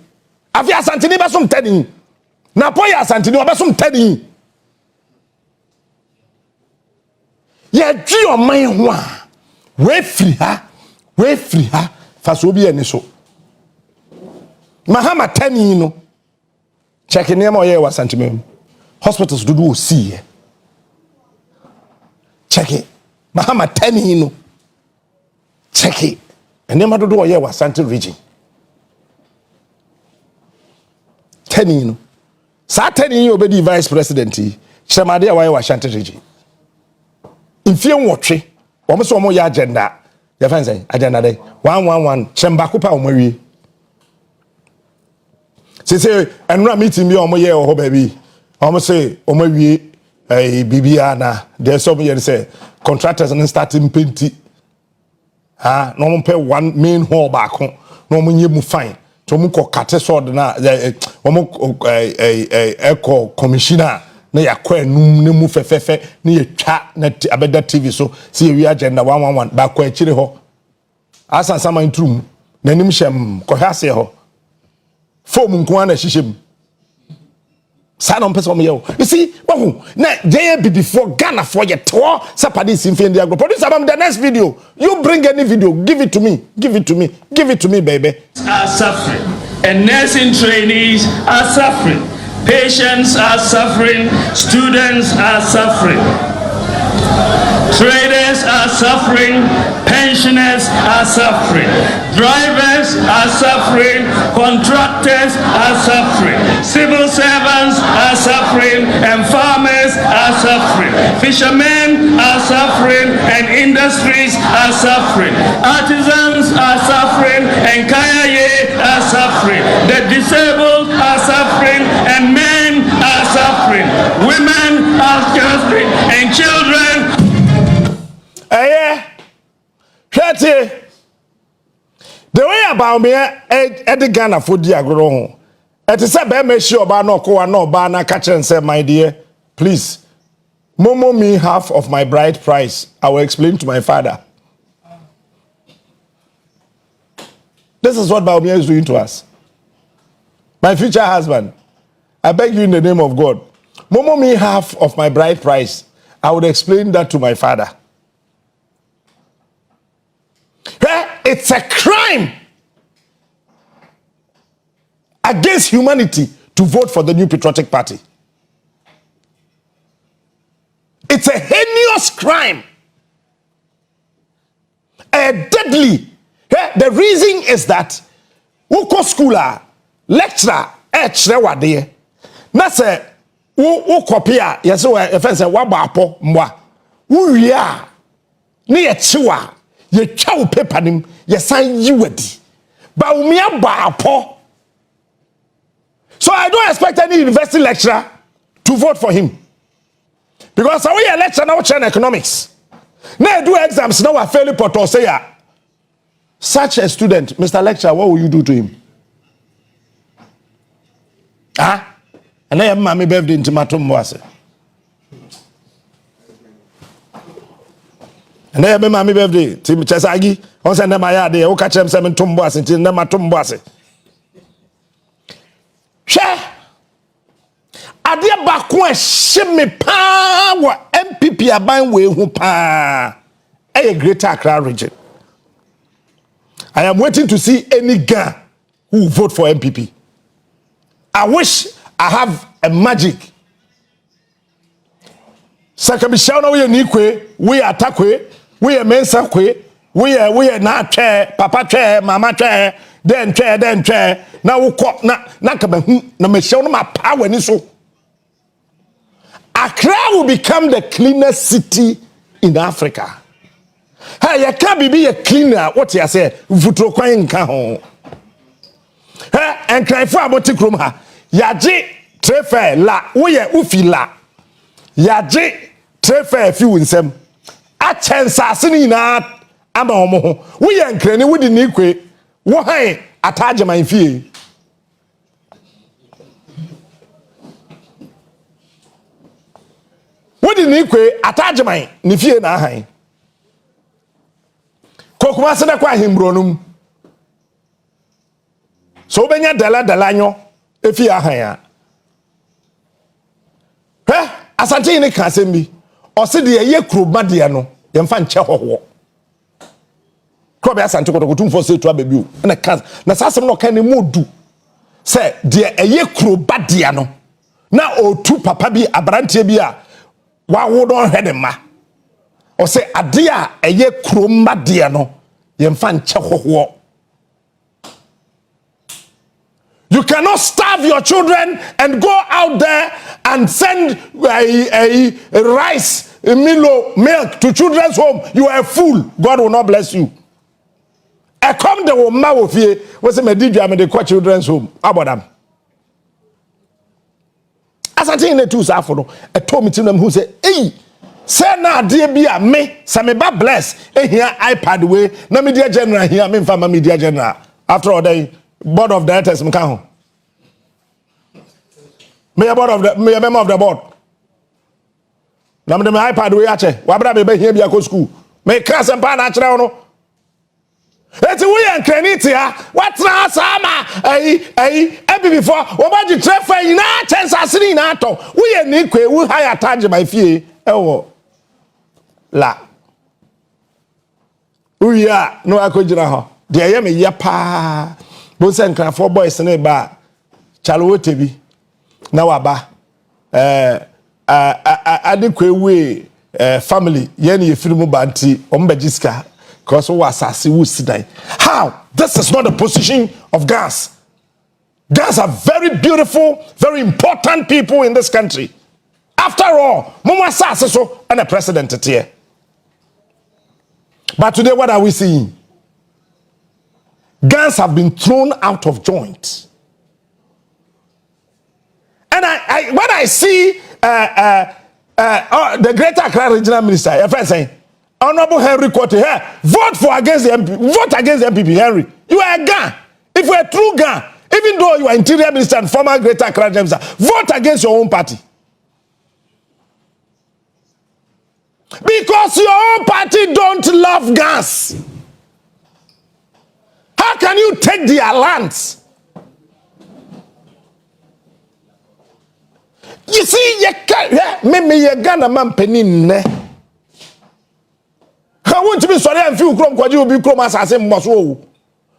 I feel Santini basum teddy. Napoya Santino basum teddy. Ye Gio my one. We free her. Fasobi and so. Mahama teddy no. Checking them or ye was Santimum. Hospitals do see. Check it. Mahama teddy no. Check it. And then do what was Santi region. Tenino. Saturday you obey vice president. Shamadia why was Shanti region. In fear watch, almost one more agenda. Your fans say agenda day 111 Chambakupa Omari. She say and not meeting me on my year or baby. Almost say Omari a Bibiana. There's some years say contractors and starting painting. Ah, no one pay one main hall back home. No one you fine. To muko kate sword na echo commissioner na yakwa num ne mu fefefe na yetwa na abeda TV so see we agenda 111 ba kwa chire ho. Asan sama intrum na nim hyem ko hase ho. Form nko na hihiem. Sanon person me yo. You see, na JB before Ghana for your tour, Sapadis in Fendi Agro. Produce about the next video. You bring any video, give it to me. Give it to me, baby. Are suffering. And nursing trainees are suffering. Patients are suffering. Students are suffering. Traders are suffering. Pensioners are suffering. Drivers are suffering. Contractors are suffering. Civil servants are suffering. And farmers are suffering. Fishermen are suffering. And industries are suffering. Artisans are suffering. And kayaye are suffering. The disabled are suffering. And men are suffering. Women are suffering. And children. The way about me, Eddie Ghana for Diagro. It is a bear make sure about no banner catch and say, my dear, please, Momo me half of my bride price. I will explain to my father. This is what Baumia is doing to us. My future husband, I beg you in the name of God, Momo me half of my bride price. I would explain that to my father. It's a crime against humanity to vote for the new patriotic party. It's a heinous crime. A deadly. The reason is that uko schooler, lecturer, wade. Na se ukopia, yes, offense, wabapo, mwa. Uya, ni echiwa. Ye chow paper nim, ye sign you wedi. But umia bapo. So I don't expect any university lecturer to vote for him. Because I will lecture now China economics. Now do exams now I fairly put or say such a student, Mr. Lecturer, what will you do to him? Ah? And I have my birthday in Timatum was. And then my birthday, Tim Chesagi, on send them my yard, they will catch them 7 tumbas and then my tumbas. Share. Adia bakwa shime power NPP aban we hu pa. A greater Accra region. I am waiting to see any guy who will vote for NPP. I wish I have a magic. Sakabishana we nikwe, we attack we are mensa kwe, we are na chair, papa chair, mama chair, then try na wo kɔ na ka bahu na mahyew no ma power ni so. Accra will become the cleanest city in Africa. Hey, you can't be a cleaner. What you say? Futuro kwan nka ho. Hey, and cry for about tikrom ha. Yaje trefe la. Woye ufi la. Yaje trefe fi winsem. A chance asini na ama omo ho. Woye nkrani wodi ni kwe. Wo han ataje man fie. Wodi ni kwe ataje man ni fie na han. Kokuma se na kwa himbronum. So benya dala nyo efi ahan ya. Asante ni ka asem bi. O se de ye kuroba de no, ye mfa nche hoho. Ko be asante kotokotum fo se to ababi o. Na ka na sasem no ka ne modu. Se de ye kuroba de no. Na otu papa bi abrante bi a wa wo don hwede ma. O se ade a eye kuromba de no ye mfa nche hoho. You cannot starve your children and go out there and send a rice, a Milo, milk to children's home. You are a fool. God will not bless you. I come the woman of you. What's the medidja me the children's home? How about them? As I think the two safono, I told me to them who say, hey, say na dear be a me, say me ba bless. Hey here iPad way. Na media general here, me fama media general. After all day. Board of directors, me a member of the board. Now me iPad we ache. Wabra be here be a school. Me class and pan actually no. Eti we and cranitia. What na sama? Ebi before. Oba ji trefa ina chance asini na ato. We and ni kwe we higher charge my fee. Ewo. La. We are no akojira ho. De ye me ye pa. Bonsen kan for boys na ba chalowote bi na waba adekwe family ye na yefirimu banti ombajiska cause wo asase wo sidan. How? This is not the position of Gas. Gas are very beautiful, very important people in this country. After all, mama asase so and a president here. But today what are we seeing? Guns have been thrown out of joint. And when I see the Greater Accra Regional Minister, your friend saying, Honorable Henry Kote, vote against the NPP, Henry. You are a gun. If you are a true gun, even though you are Interior Minister and former Greater Accra Minister, vote against your own party. Because your own party don't love guns. How can you take their lands? You see, you can't. Maybe you Ghana man penin ne. I want to be sorry and feel chrome because you will be chrome as I say Moswo.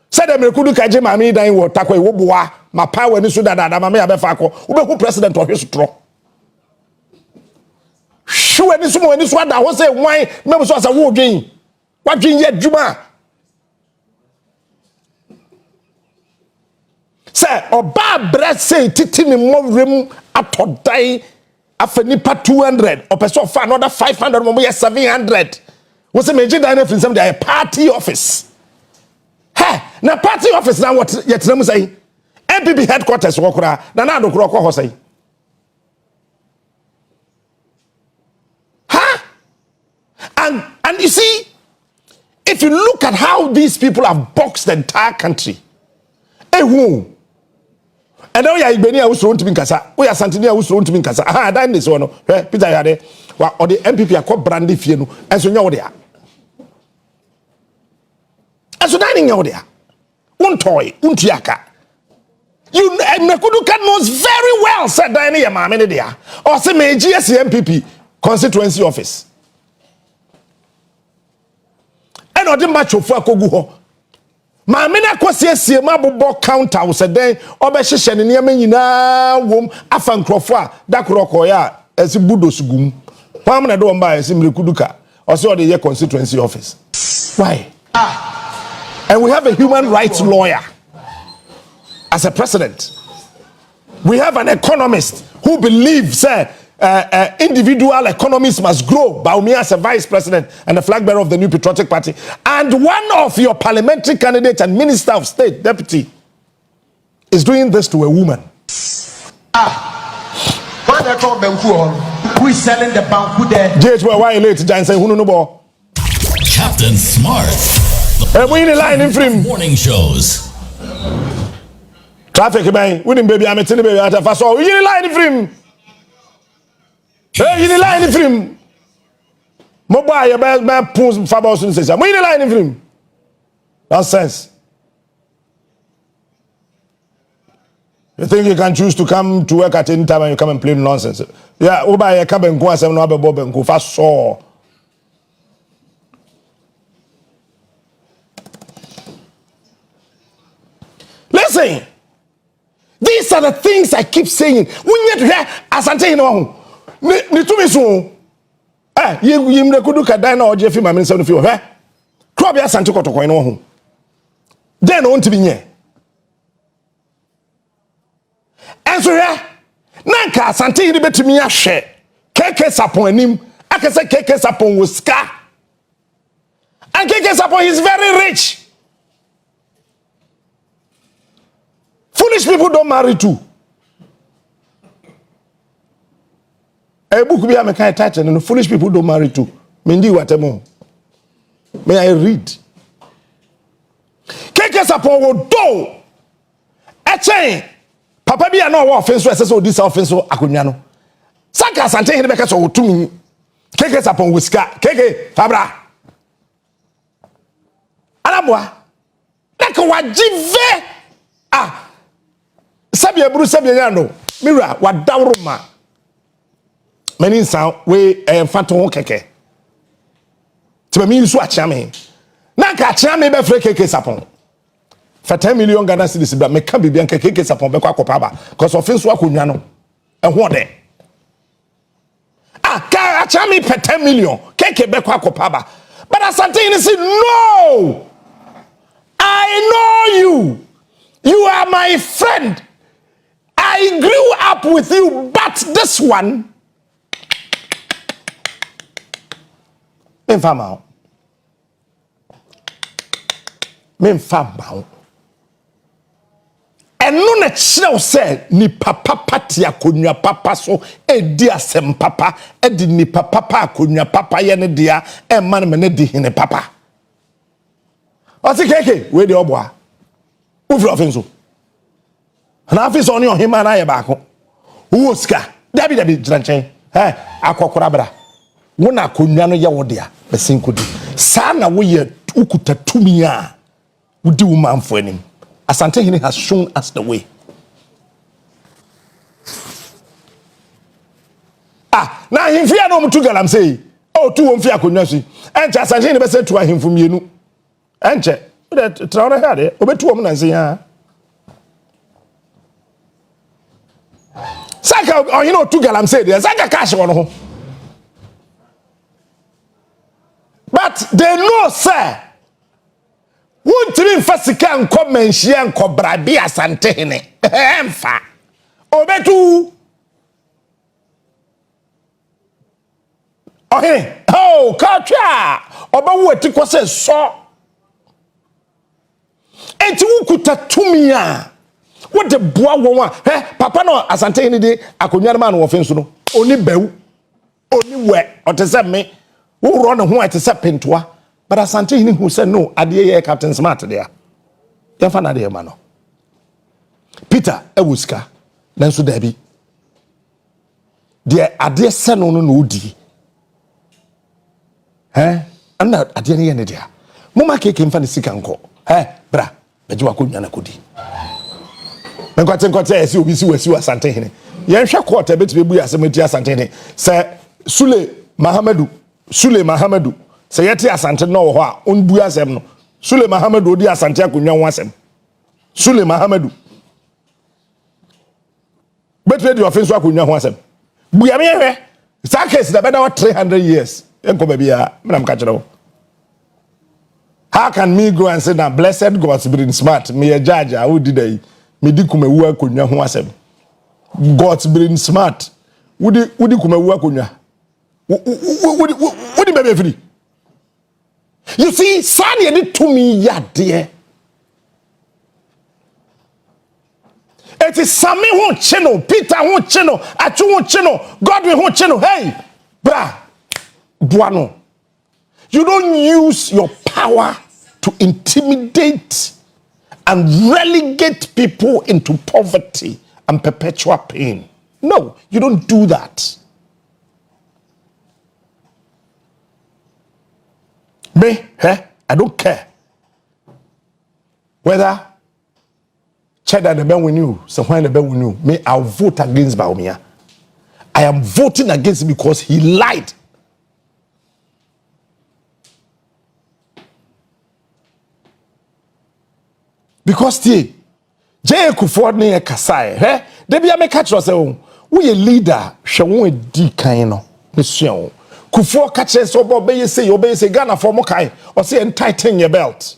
Said them could kaje mami dan wo takwa wo boa ma power ni so dada mama ya be fa ko wo be president of his tro. Sure ni so mo ni so da wo say wan me so asa wo dwen. Wa dwen ye djuma. Say oba bread say titi ni mo rem atodai afanipa 200 or person for another 500 mo 700. What's the major dine from some a party office? Hey, na party office now what yet them say? NPP headquarters wokra na do kroko ho say. Huh? And you see, if you look at how these people have boxed the entire country, who? And now you are Ibenia who's thrown to me Kasa. We are Santinia who's thrown to me Kasa. Ah, that is one. Peter Yade, or the NPP are called Brandy Fienu, and so now they are. And so dining out there. Untoy, Untiaka. You Mekuduka knows very well, said Diana Mamma there. Or say may GSC MPP constituency office. And or the match of Fakoguho. Ma mena kwasiesie mabobo counter wo se den obehhehye ne niam nyina wom afa nkrofo a dakroko ya esi budos gum pam na do mba esi mrekuduka o se o de ye constituency office. Why? And we have a human rights lawyer as a president. We have an economist who believes individual economies must grow. Baumia as a vice president and the flag bearer of the New Patriotic Party. And one of your parliamentary candidates and minister of state, deputy, is doing this to a woman. Who is selling the bank? Who there? Why late? Captain Smart. The line in frame. Morning shows. Traffic, man. We didn't baby. I'm a baby. At a fast. So you line in frame. Hey, you line in frame. Mobile, your best pulls Fabos and says, we line in frame. Nonsense. You think you can choose to come to work at any time and you come and play nonsense? Yeah, Oba, you come and go and say, no, Bob and go fast. So, listen, these are the things I keep saying. We need to hear as I'm saying, no, to me so. You could do Dina or Jeffy, my minister of you, eh? Crobia Santo Cotoco, no. Then on to be near. And so, Nanka Santi to me a share. Keke Sapon him. I can say Keke Sapon was scar. And Keke Sapon is very rich. Foolish people don't marry too. A book be a kind touch and foolish people don't marry too. Mindy whatever. May I read? Keke Sapon will do. A chain. Papa bi no offense so say this offense so akonya no saka sante hene beka so wotumi keke sapon wiska keke fabra alaboa like wajive sabia buru sabia nya no mira wadawro ma mani san we fato ho keke tiba mi nso achia me na ka achia me be fre keke sapon for 10 million Ghana cedis bra me can be bianca keke sapon be kwa kopaba because offense wa konwa no ehwo de ka acha me per 10 million keke be kwa kopaba but asante say no, I know you are my friend, I grew up with you, but this one me fama and no na chira say ni papa pati akonwa papa so edi asem papa edi ni papa akonwa papa ye ne dia e man me ne di hene papa o ti keke we di oboa u fi ofenso na afi so ni ohima na ye ba ko wo ska dabi jiranchen akokora bra wo na akonwa no ye wo dia be sinkodi sa na wo ye ukuta tumi a wo di wo manfo anim. Asante Hine has shown us the way. Now him fear no to Galamsey. Oh, two on fear kunyashi. Enche Asante Hine be say to him from yenu. Enche, that trauna hade, obe two woman say ya. Saka or you know to Galamsey there, Saka cash on ho. But they know, sir. Won't mean fasika nko menhia nko brabi Asante Hine emfa obetu kacha obawu atiko se so enti wukuta tumia wo de boa won papa no Asante Hine de akonwa ma no ofenso no oni bewu oni we otese me wo ro ne ho atese pentoa. But Asante Hine who said no, Adie Captain Smart there. Yafana de mano. Peter Ewuska, Nansu Debi. Dear Adie Sano no di. I'm not Adie Yenedia. Mama came from the Sikanko. Bra, but you are good Yanakudi. And got as you see Asante Hine. Yansha quarter bit to be as a Metia Asante Hine. Sir Sule Mahamadou. Say yeti Asante no ho a onbu asem no Sule Mahamadou odi Asante akonwa ho asem Sule Mahamadou betwe di offense akonwa ho asem buya me hwe sa case da better 300 years enko ba bia me nam ka kire wo. How can me go and say that blessed God's been smart me a judge I would did di kumewu akonwa ho asem. God's brain smart. Wudi kumewu akonwa. Wudi bebe free. You see, son ye di to me ya dear. It is Sammy who channel, Peter who channel, Achu who channel, Godwin who channel. Hey, bra, Buano. You don't use your power to intimidate and relegate people into poverty and perpetual pain. No, you don't do that. Me, I don't care whether Cheddar the Ben win you, so when the Ben win you, me, I'll vote against Baumia. I am voting against him because he lied. Because J. Kufour ne Kasai, they be a make catch yourself. We a leader, she won't di kaino, Monsieur. Kufour catches so obey say Ghana for Mokai, or say and tighten your belt.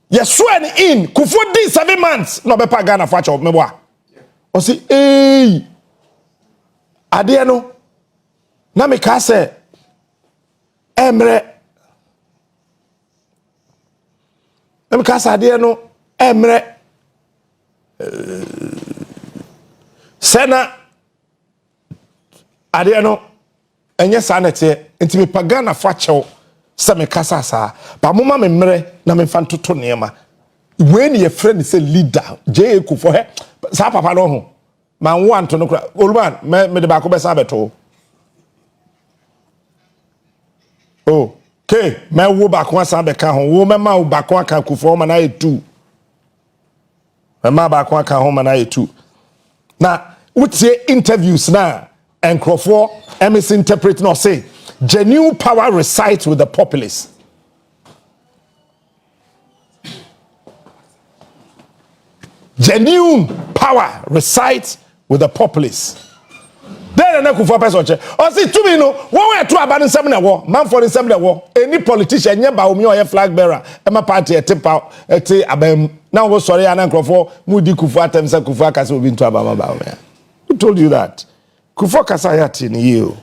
Yes, sworn in Kufour did 7 months, no be pa Ghana for your memoir. Or say, hey, Adiano, na me kase, Emre. Em kasa de no emre sena ade no enye sanete ntimi pagana fa chew se me kasa sa ba moma me mre na me fa ntoto neema we ne ye friend say leader J Kufour he sa papa no ho man wo anto no kra oluman me de ba ko be sa beto oh okay, me wo ba ko asan be ka ho wo me ma wo ba ko aka Kufour ma na ye 2 me ma ba ko aka ho ma na ye 2 na wotie interviews na and Kufour misinterpret no say genuine power resides with the populace. Genuine power resides with the populace. Then na Kufour person che o si to me no one way to aban nsem na wo man for nsem na wo any politician nya ba omi o ye flag bearer e ma party e tipa e ti abam na wo sorry ya na Kufour mu di Kufour atem se Kufour kasa obi nto abama ba omi. Who told you that? Kufour kasa ya ti ni you.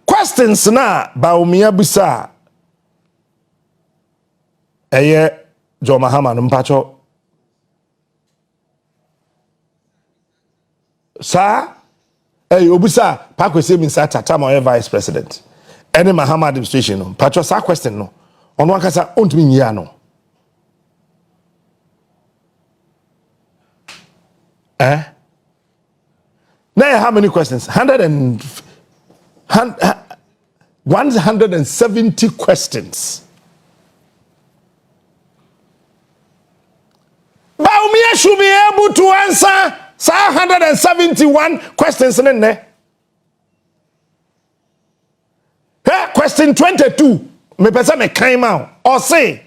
Questions na ba omi abusa eye Jo Mahama no mpacho Sir, hey, Obusa, Pakwese Minsa Tata my vice president. Any Mahama administration, no. Patro, sa question no. On one kasa, on to me no. Now, how many questions? 170 questions. Baumia should be able to answer 171 questions in there. Question 22. Me pesa me came out. Or say,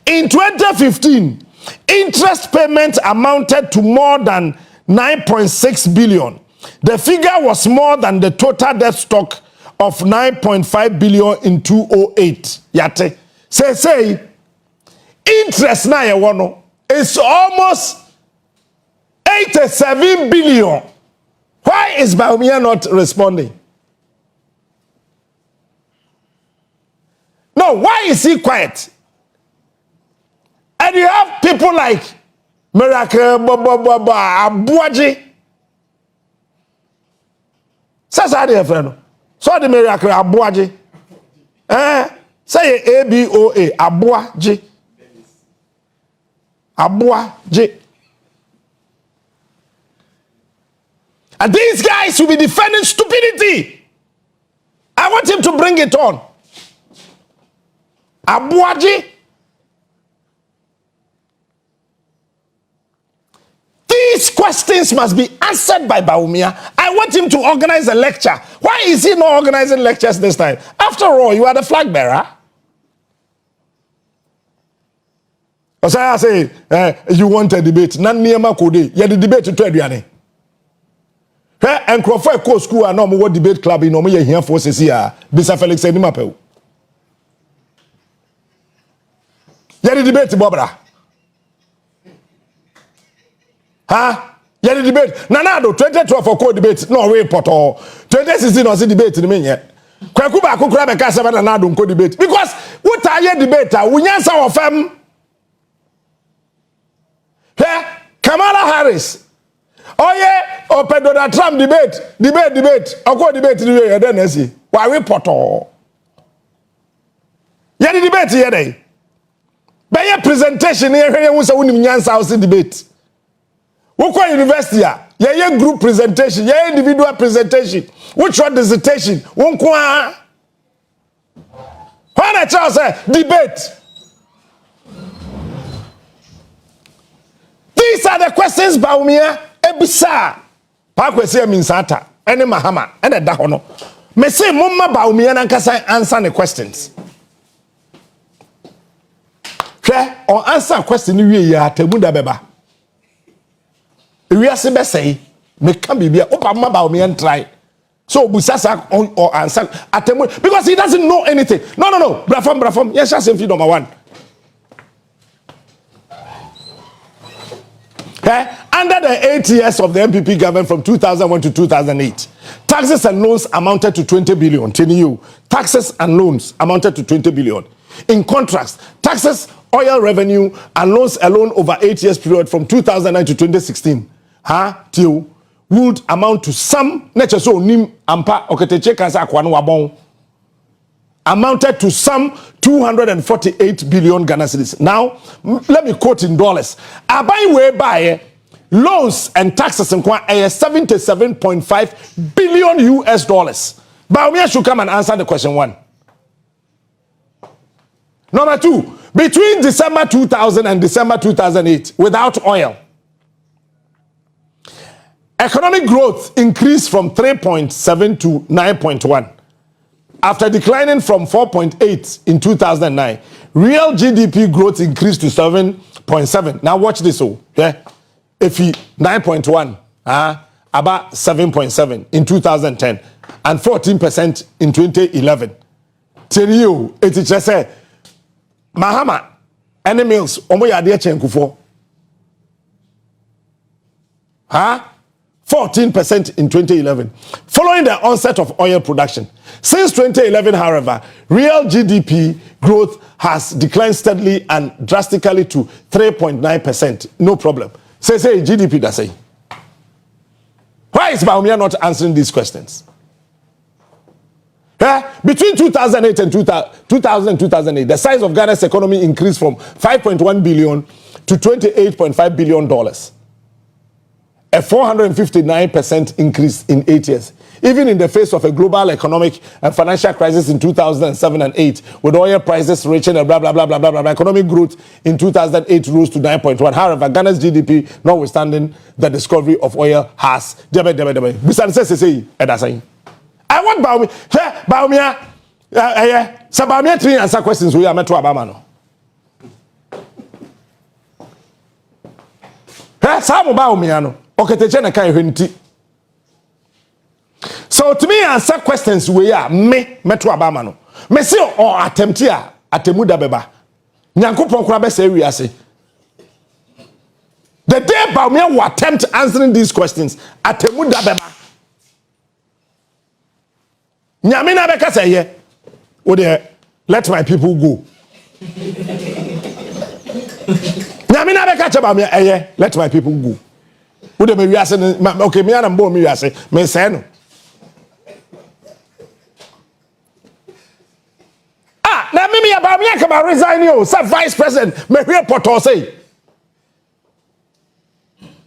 in 2015, interest payment amounted to more than 9.6 billion. The figure was more than the total debt stock of 9.5 billion in 2008. Yate. Say, interest na ye wono is almost 87 billion. Why is Baumia not responding? No, why is he quiet? And you have people like Miracle Abuaji. Sasa de friend. So the Miracle Abuaji. Say ABOA Abuaji. Abuaji. And these guys will be defending stupidity. I want him to bring it on. Abuaji. These questions must be answered by Baumia. I want him to organize a lecture. Why is he not organizing lectures this time? After all, you are the flag bearer. As I say, you want a debate. Nan niyama kode. You the debate to Aduane. And Kufour school and no more debate club in no more here for CCA. Bisa Felix Edimapel. Yet debate Bobra. Huh? Yet debate. Nanado 2012 for co-debate. No way poto. 2016 was a debate in the mean yet. Kwakuba kukura be kasa na Nanado co-debate. Because what are you debate? We nyansa of them. Here, Kamala Harris. Oh yeah, open Donald Trump debate. Or co-debate in the way NDC. Why we poto? Yet debate here day. By your presentation here, you say we nyansa house debate. Woko university ye group presentation, ye individual presentation, which one dissertation, wonkwa. When a child say debate. These are the questions Baumia ebisa. Pa kwesi minsata, ene mahama, ene dahono. Me say mumma Baumia nankasa answer the questions. Or answer question we ya temuda beba. We are say me can be open about me and try. So Busasa or answer attempt because he doesn't know anything. No. Brafam. Yes, just number one. Okay? Under the 8 years of the NPP government from 2001 to 2008, taxes and loans amounted to 20 billion. Telling you, taxes and loans amounted to 20 billion. In contrast, taxes, oil revenue, and loans alone over 8 years period from 2009 to 2016, till would amount to some so nim ampa oketeche kansa akwano wabon amounted to some 248 billion Ghana cedis. Now, let me quote in dollars. Abai way by loans and taxes in 77.5 billion US dollars. Baumia should come and answer the question one. Number two, between December 2000 and December 2008, without oil, economic growth increased from 3.7 to 9.1. After declining from 4.8 in 2009, real GDP growth increased to 7.7. Now watch this. If he 9.1, about 7.7 in 2010 and 14% in 2011. Tell you, it is just say, Mahama, any mills, omo ya de chen Kufour. 14% in 2011, following the onset of oil production. Since 2011, however, real GDP growth has declined steadily and drastically to 3.9%. No problem. Say GDP does say. Why is Baumia not answering these questions? Between 2008 and 2008, the size of Ghana's economy increased from 5.1 billion to $28.5 billion. A 459% increase in 8 years. Even in the face of a global economic and financial crisis in 2007 and 8, with oil prices reaching a blah, blah, blah, blah, blah, blah, economic growth in 2008 rose to 9.1. However, Ghana's GDP, notwithstanding the discovery of oil, has... I want Baumia, Sabamia 3 answer questions we are met to Abamano. Samu Baumiano. Okay, the Jenna can. So to me, answer questions we are metro abamano. Messi or attemptia at Temuda Beba. Nyanko Pokrabe say we are say. The day Baumia will attempt answering these questions at Temuda Beba. Nyamina Beka say yeah. Let my people go. Nyamina Beka Chabamia, let my people go. Okay, me and Bo me say, me say no. Now me about me come resign you, sir vice president, me hear Porto say.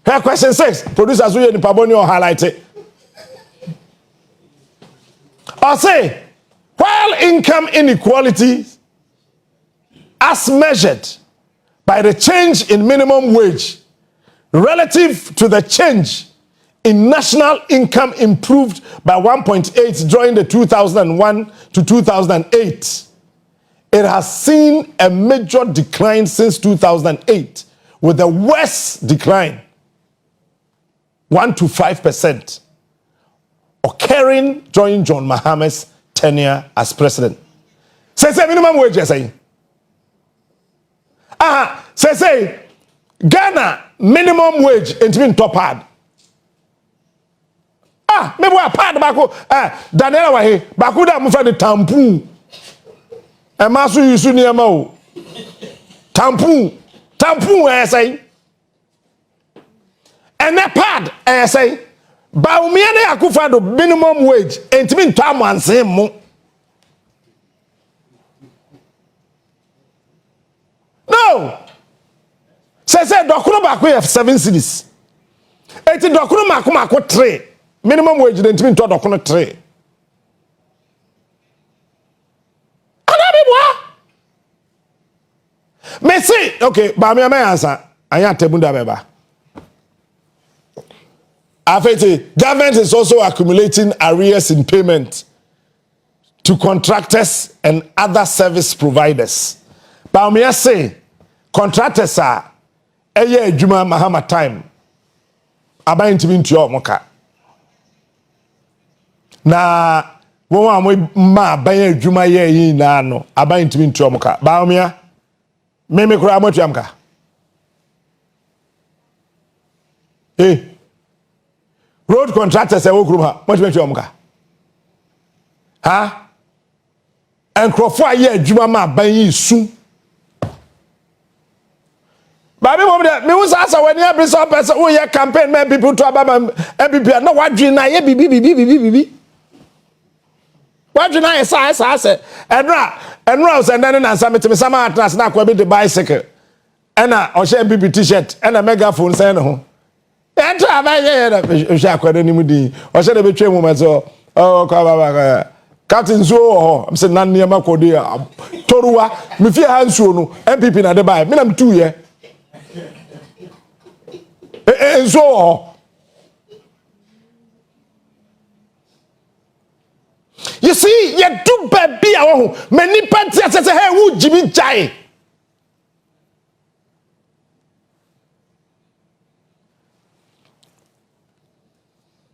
Here question 6, producers we in Pabonio highlight it. I say, while income inequality as measured by the change in minimum wage relative to the change in national income improved by 1.8 during the 2001 to 2008. It has seen a major decline since 2008, with the worst decline, 1 to 5%, occurring during John Mahama's tenure as president. Say minimum wage, you're saying. Say Ghana minimum wage ntimi top hard. Maybe we pad bako Daniela wa he bako da mo fa de tampon. E ma so yusu ni ama o. Tampon say. And that pad say ba o me na Kufour do minimum wage ntimi nto amanse mo. No. Say dokuro bako ye 7 cities. Eti dokuro mako 3. Minimum wage didn't mean to dokuro 3. Me say, okay, ba me answer. Anya tebunda beba. Afete, government is also accumulating arrears in payment to contractors and other service providers. Ba me say, contractors are eye adwuma mahama time. Aba ntimi ntuo moka. Na won ma aba adwuma ye yi na no, aba ntimi ntuo moka. Ba me kura amatuam ka. Road contractors say wokrum ha, matuam ntuo moka. Ha? Enkrofo aye adwuma ma aba yi su. Baby, me was also when you bring some person who your campaign, man, people to about NPP. No, what do you know? Bibi. What do you know? Say, and Rose, and then I submit to me some atlas now. Could be the bicycle, and I share NPP T-shirt and a megaphone saying, "Oh, and I shall quite any moody or shall be train woman so Captain Zo. I'm saying none near Makodia Torua. Me fear hands no NPP na the buy. Me am 2 years. So you see, you do baby many parties say hey who Jimmy Jai.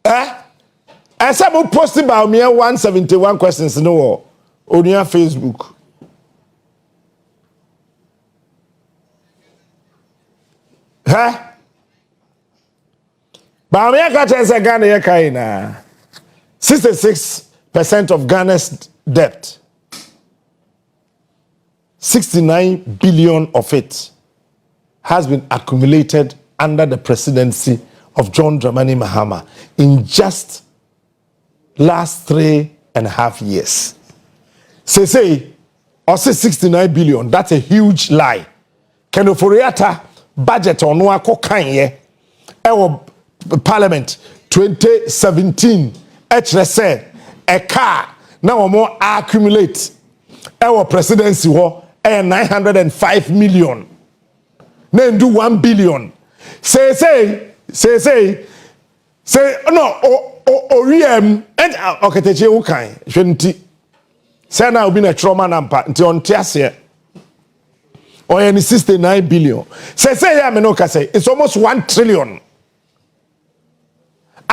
I said we posted about me 171 questions no on your Facebook. But Ghana 66% of Ghana's debt, 69 billion of it has been accumulated under the presidency of John Dramani Mahama in just last 3.5 years. Say, 69 billion, that's a huge lie. Kenoforiata budget on wako kanye Parliament 2017 say a car now more accumulate our presidency war 905 million then do 1 billion say no oriem and okay teche ukan 20 say now be na trauma number until on tiase or any 69 billion say ya me no ka say it's almost 1 trillion.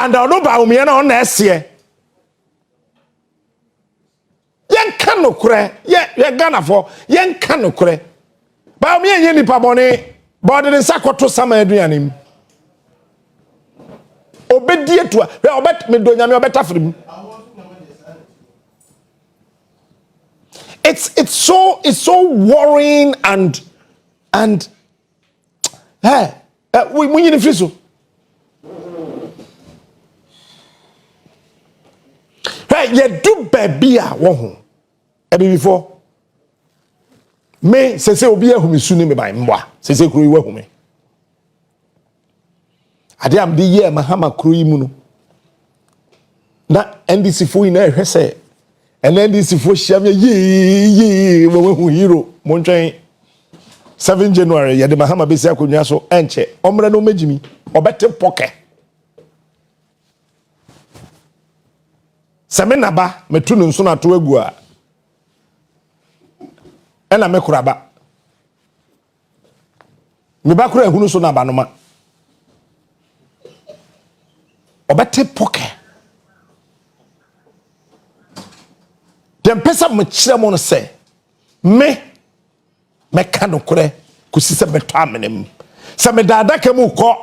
And I know about me on next year. Yen cano cre, ye Ghana for yen cano cre. But me and Yenny Pabone, but in Sakoto Sama Adrianim. Obedient to a bet me doing a better for him. It's so worrying and we need to feel. Hey, you do baby a wo before me say obi ahumi suni me by mwa say kuro yi wahumi ade am de ye mahama kuro yi mu no na NDC fo yi na ehwe say and NDC fo hia me ye wo hero mo ntwen 7 January ye de mahama be say akonwa so enche omre no magimi obete poke Semenaba metunu nso na to agu a ena mekuraba me bakura ehunu so na banoma obete poke dem pesa mo kire mo no se me ka no kure kusi se beto amenem se me da adaka mu kɔ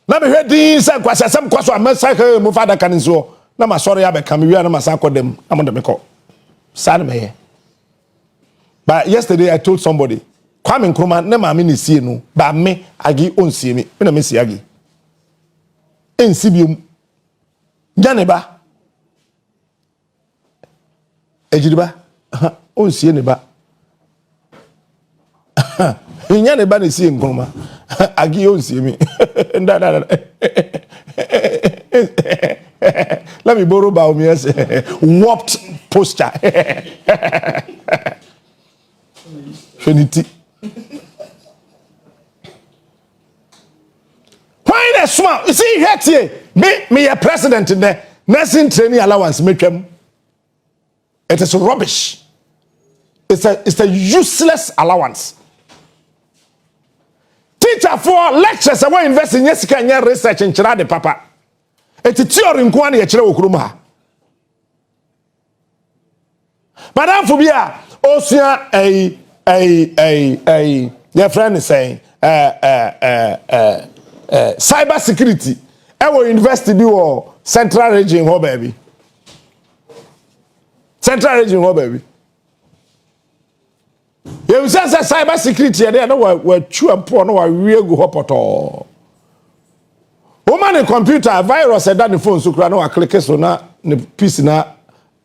na me hwedi se kwasasem kwaso amasa ka mu fada kan nso na ma sɔre ya be kam wi na ma sa kɔdem na mo de me kɔ sa na me. But yesterday I told somebody Kwame Nkrumah na ma me ne sie no ba me agi onsie me na me sie agi ensi biom janeba ejiriba onsie ne ba janeba ne sie Nkrumah agi onsie me let me borrow Baumia's warped posture. Trinity. Why the small? You see, here, me a president in there. Nursing training allowance, make them. It is rubbish. It's a useless allowance. Teacher for lectures, I want to invest in yes, research in Chirade Papa. It's a theory in Kwani Okuruma. Madam Fubia, Osia, your friend is saying, cyber security. I will invest in your central region, oh baby. Central region, oh baby. You say cyber security, and then we're true and poor, no, real go up at all. Woman in computer virus said that the phone so no I click so na the piece na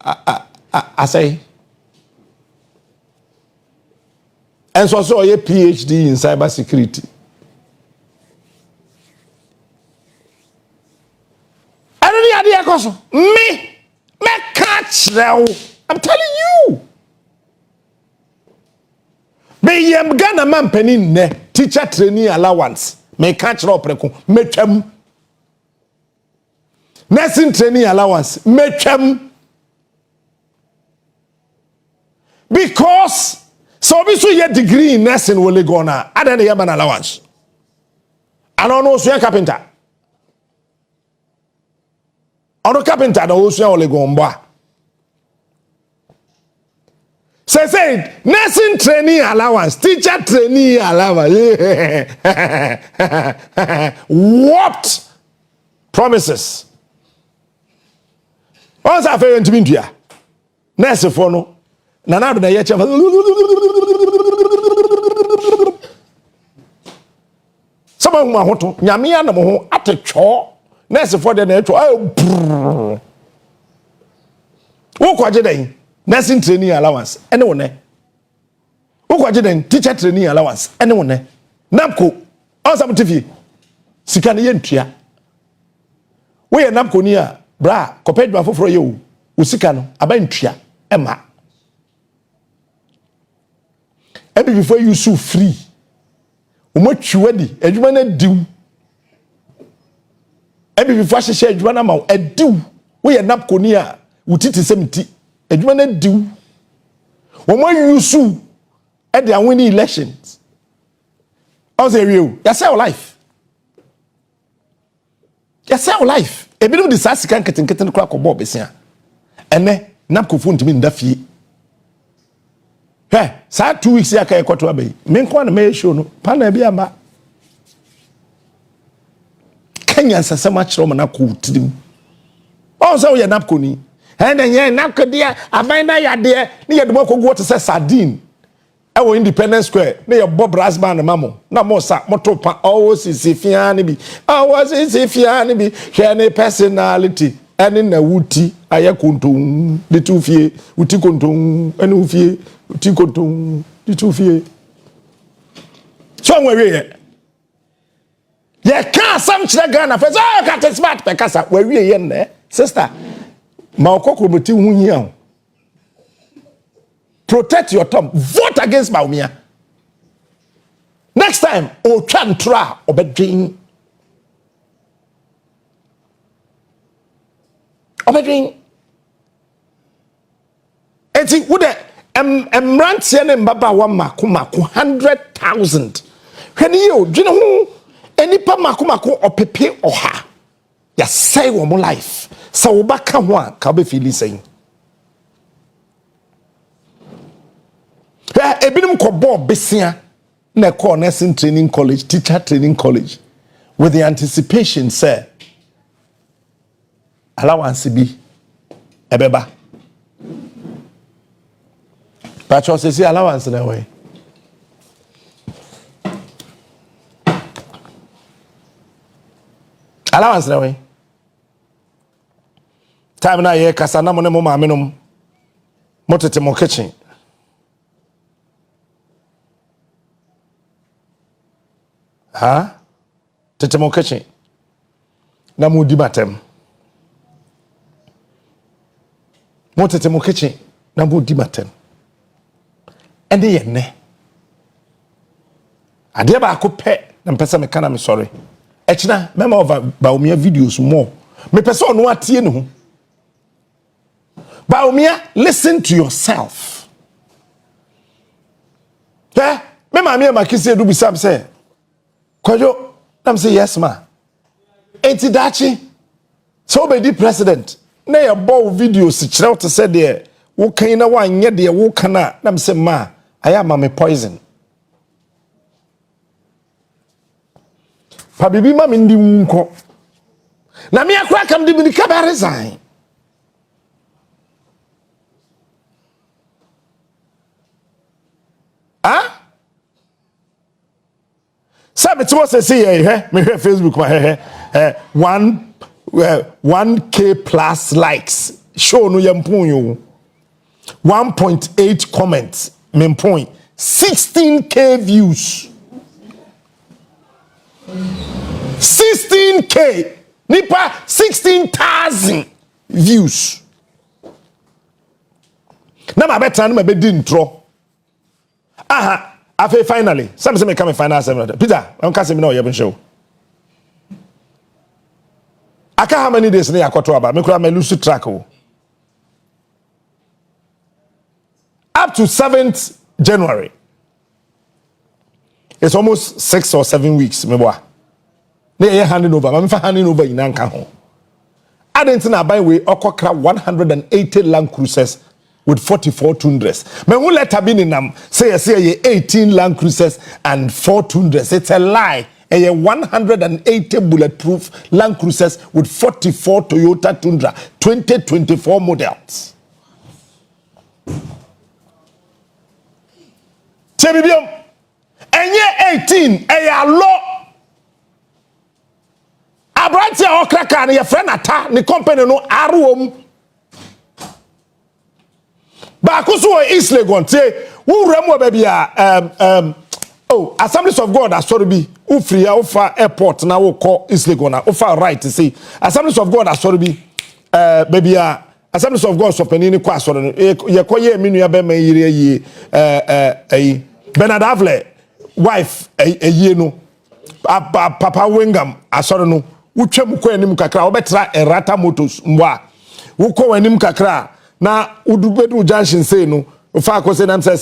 I say and so a PhD in cyber security. I don't idea cause me catch now. I'm telling you. Me yam Ghana man penin ne teacher training allowance. Me catch now preko me twam. Nursing training allowance, make them because so we should get degree in nursing will go na. I don't have an allowance. I don't know so carpenter. I don't carpenter no so will go mba. Say nursing training allowance, teacher training allowance. What promises? Once I fell into India, nurse for no, Nana na yecha. Some of my hoto, Yamia na mo at a chaw, nurse for the nature. Oh, who quadjade nursing training allowance, anyone. Who quadjade teacher training allowance, anyone. Napco, awesome TV, Sikani Tria. We are Napco near. Bra, compared to for you, Usikano, Abentria, Emma. And before you so free, much you ready, and you want to do. And before she said, you want to do. We are not Konia, Utiti 70, and you want to do. When you sue at the winning elections, how's the real? That's our life. That's our life. E bi no de sa sika nketenkete no kra ko bo besia ene nam Kufour ntimi ndafie he sa 2 weeks ya ka ekoto abai me nko na me show no pa na bi amba Kenya sasama kire mo na ko tidim o so ye napko ni he na ye napko dia aban na ya de ni ye de mo ko go to say sardine ewo Independence Square na ye bob rasman na mamo na mo sa moto pa o sisi fiane bi o sisi fiane bi hwe ne personality ene na wuti ayakonton de tufie wuti konton ene ufie wuti konton de tufie so nwe ye ka sam kire Ghana fe so ka te smart pe kasa we ye ne sister ma okokromoti hu hia. Protect your tongue. Vote against Baumia. Next time, o try try obedrin. Eti would emrantie ne mbaba wa mako 100,000. Hwene yo, dwene ho enipa mako opepe oha. Ya say wo mo life. Sa wo baka ho a ka be feel saying. Ebinum ko bo besia na call nursing training college, teacher training college, with the anticipation, say, allowance be ebeba. But you say allowance in a way. Allowance in a way. Time na ye kasa na mo ne mo maame nom. Motete mo kitchen. Ha? Tete mo kitchen. Na mo di matem. Motete mo kitchen. Na mo di matem. Ende ye ne. Ade ba akopɛ na mpesa me kana me sorry. Echina mema over Baumia videos more. Me pesa ono atie ne ho. Baumia, listen to yourself. Yeah, me mama makisi do bisam say. Kojo, I'm say yes ma. Enti dachi. So be the president. Na ye bow videos kyerɛ to say there. Wo kan na wanyɛ de wo kana. Na say ma, aya ma me poison. Pa bibi ma me ndi nko. Na me akwa kam de bi ka ba resign. Huh? Sabe tu você see me Facebook ma 1K plus likes show no yampon yo 1.8 comments me point 16K views 16K nipa 16,000 views na ma beta na ma be di ntro. Aha, afi finally. Some say me come final seminar. Peter, I'm casting me now you show. Aka how many days na yakoto aba? Me kura me lose track o. Up to 7th January. It's almost 6 or 7 weeks, me boy. Na ye handing over. Me fa handing over in anka ho. Adentina by way okokra 180 Land Cruisers with 44 Tundras. Me who let have been in them say 18 Land Cruisers and 4 Tundras. It's a lie. A 180 bulletproof Land Cruisers with 44 Toyota Tundra 2024 models. Chebibium. And ye 18 a law. Abrantia okraka na your friend ata ni company no aruom. Ba kuso East Legon say wo remo baby Assemblies of God asori bi wo free ofa airport na wo call East Legon na ofa right to say Assemblies of God asori bi baby Assemblies of God so panini kwa asori ye koye minu be ma yire yi Bernard Avle wife ye no Papa Wingam asori no wo twam ko anim kakra wo betra erata motos mwa wo ko anim kakra na udubedu junction say no fa ko say nam say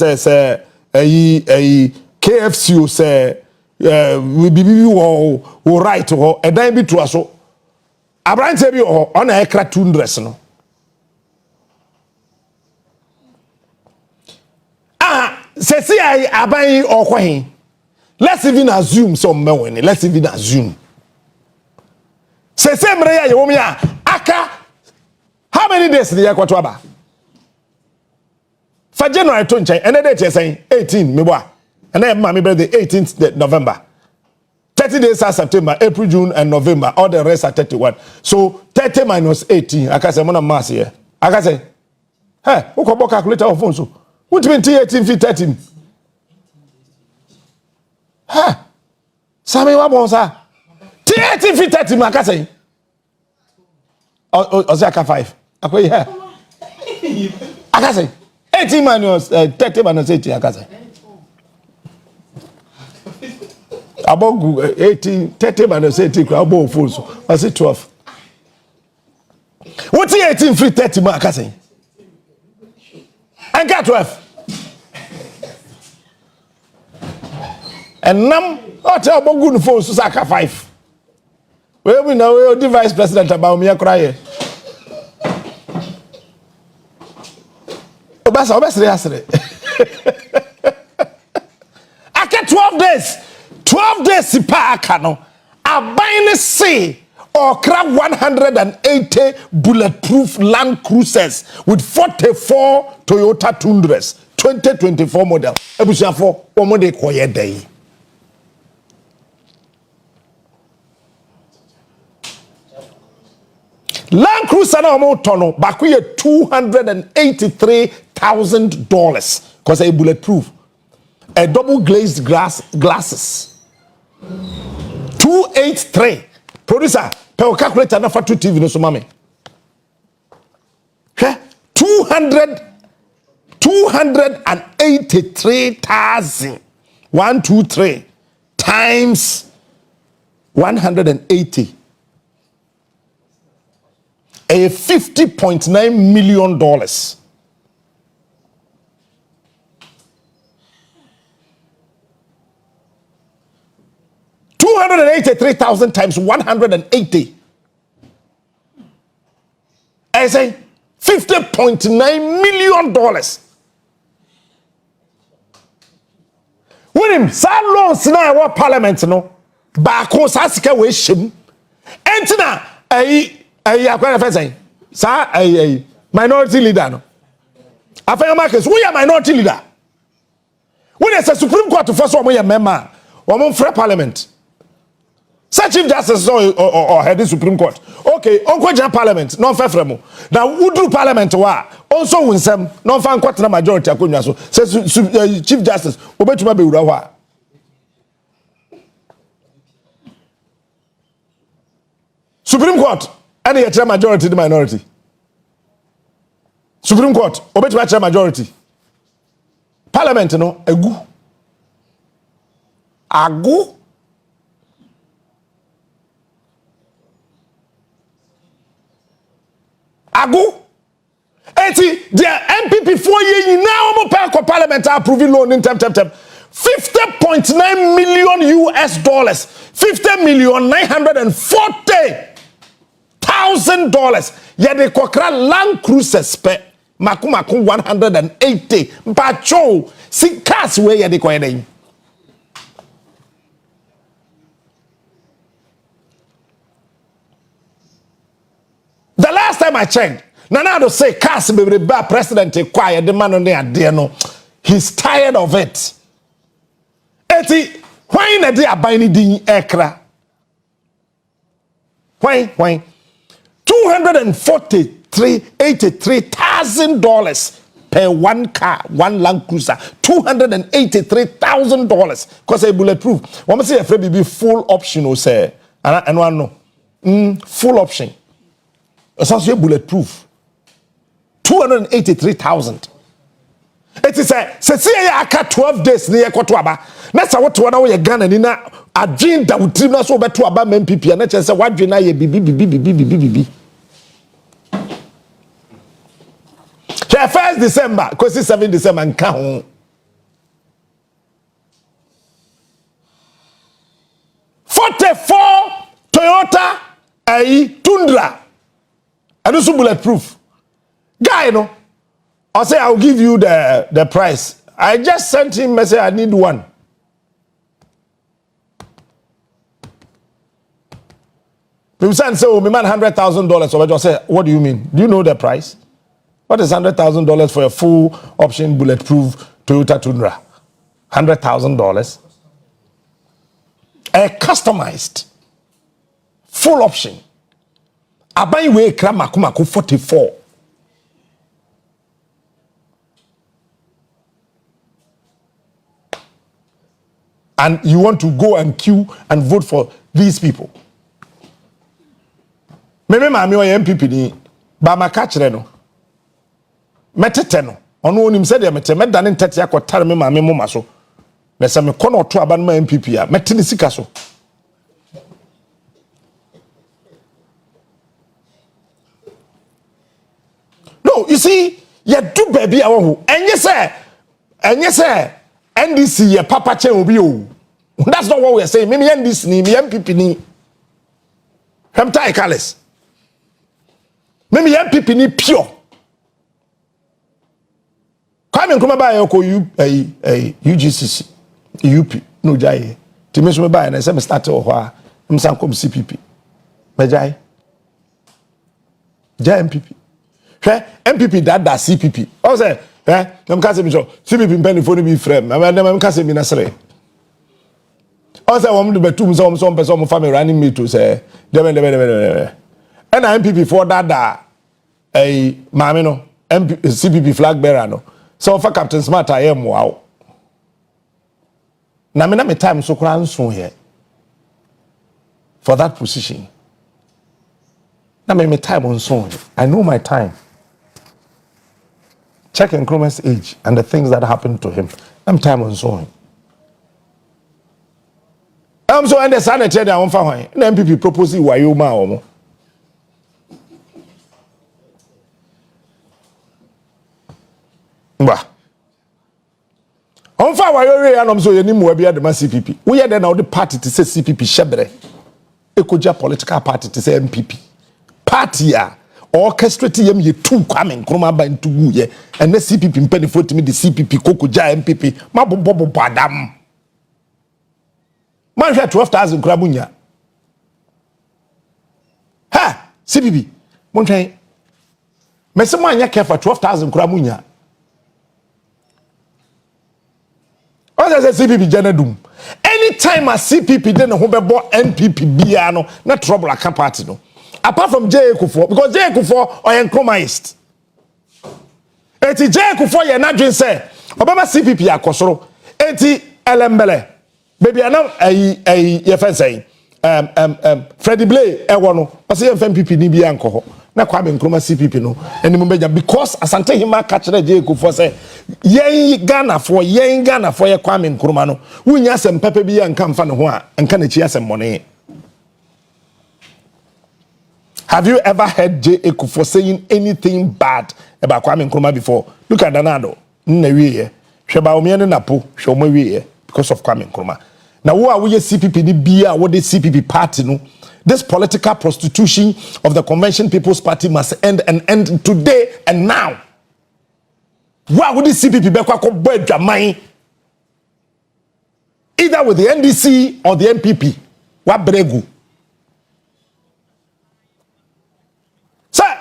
KFC o say we bibi wo right ho edan bi to aso abrante bi ho ona ekra 200 no say I aban okwahin. Let's even assume some men. Let's even assume say mre ya yewomi aka how many days the year kwato aba for January 20 and the date saying 18 me boy and then my birthday 18th November 30 days are September, April, June and November, all the rest are 31. So 30 minus 18 I can say mona mass here I can say hey who can calculator on phone so what mean 18 feet 13 ha Sammy wa bon sa 18 feet 30 I can say Ozaka 5 akwai here I can say 18 minus 30 minus 18 I can say about 18 30 minus 18 about full so I say 12 what's 18 feet 30 I can say and got 12 and nam what about good phone so Saka 5 we know the vice president about me cry obasa obesere asere ake 12 days. 12 days pa akano. Abayne say or crab 180 bulletproof Land Cruisers with 44 Toyota Tundras 2024 model. Ebusiafo omode koye dey. Land Cruiser na omo tono bakuye $283,000 because a bulletproof. A double glazed glasses. 283. Producer, per calculator na for 2 TV no so mame. 283,000. 123 times 180. A $50.9 million. 283,000 times 180. I say $50.9 million. When him sa loans na our parliament no back on sasika we shim. Entina akwa na say sa minority leader no. After Marcus, we are minority leader. When it's a Supreme Court to first one we are member, we free parliament. Say Chief Justice or head the Supreme Court. Okay, Uncle General Parliament, non fair fremo. Now, who do Parliament wa? Also, win some non fan court na majority akunya so. Say Chief Justice, obetuma be wura wa. Supreme Court, any a majority the minority. Supreme Court, obetuma majority. Parliament no agu. Agu. Eti the NPP 4 years now mo pay ko parliament approving loan in $50.9 million US. $50,940,000. Ye de kokra Land Cruisers pe maku 180. Mpacho si cars we ye de ko eden. The last time I checked, Nana to say cars be the president quiet the man on there no. He's tired of it. Eti why na dey abani din ekra? Why $283,000 per one car, one Land Cruiser. $283,000 because a bulletproof. One say a be full option or say and one no. Full option. Essentially bulletproof. 283,000. It is a say aka 12 days near Kotuaba. That's what to one Ghana Nina a dream that would trim us over to about NPP and say what you na BB. 1st December, because it's 7 December and count. 44 Toyota Tundra. And also bulletproof. Guy, you know, I'll say I'll give you the price. I just sent him message, I need one. People say, oh, my man, $100,000. So I just say, what do you mean? Do you know the price? What is $100,000 for a full option bulletproof Toyota Tundra? $100,000. A customized full option. Abai we kra makumako 44. And you want to go and queue and vote for these people. Meme mami o NPP ni ba makachre no. Metete no. Ono onim se de mete medane ntete akotare me mami moma so. Na se me kono to aba no NPP a mete ni sika so. No, you see, you do baby awo. Enye say NDC ye papa che obi o. That's not what we are saying. Me NDC ni, me NPP ni. Hemtai Kales. Me NPP ni pure. Kwame Nkrumah ba yoko UGCC, UP. no jai ti me so me buy na say me start ho a me san kom CPP me jai NPP hwe NPP that CPP o say them ka say me so CPP mpani fo no bi frame me ka say me na sere o say wo me betum so person mo family running me to say dem and NPP for that a mame no CPP flag bearer no so for Captain Smart I am wow na me time so kran so here for that position na me time on so I know my time. Check Nkrumah's age and the things that happened to him. I'm time on so I'm so and the sanitary that one for the MPP proposing why you ma omo Mba. On fa wa yori anom so yeni mu bia de ma CPP. We hear then now the party to say CPP shebre. Ekoja political party to say NPP. Party ya orchestrate yem ye two Kwame Nkrumah ba ntugu ye. And the CPP mpeni for me the CPP kokoja NPP. Ma bobo badam. Man hwe 12,000 kura munya. Ha, CPP. Mon try. Me se man nya kefa 12,000 kura munya. What does CPP generate? Anytime a CPP then who be bought NPP biano, not trouble a party no. Apart from Kufour, because Kufour or Nkrumahist. Eti Kufour ye not doing say. Obama CPP akosoro. Eti Elembele. Baby anam ye fan say. Freddie Blay ewono. Ose ye NPP ni bi anko. Na Kwame Nkrumah CPP no. Eni mo beja because asante hima catch the Kufour say yen Ghana for ye Kwame Nkrumah no. Wunya sem pepe bi anka mfa ne ho a anka na chi asem mone. Have you ever heard Kufour saying anything bad about Kwame Nkrumah before? Look at Danado. Nnewiye. Hweba omiene napo, hwomawiye because of Kwame Nkrumah. Now who are we CPP ni bia what the CPP party no? This political prostitution of the Convention People's Party must end and end today and now. Why would the CPP be kwa boy jamai? Either with the NDC or the NPP. What bregu?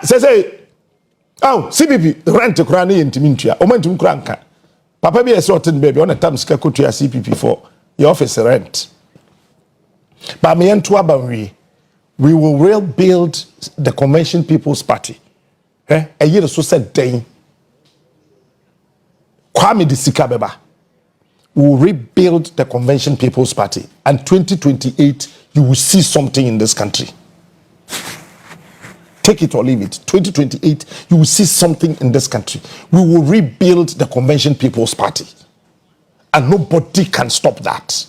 Say, oh, CPP rent to Krani and Timintia, Omentum Kranka. Papa be a certain baby on a time scale to your CPP for your office rent. But me and Tuabanri, we will rebuild the Convention People's Party. A year or so said day. Kwame Disikabeba will rebuild the Convention People's Party. And 2028, you will see something in this country. Take it or leave it. 2028, you will see something in this country. We will rebuild the Convention People's Party. And nobody can stop that.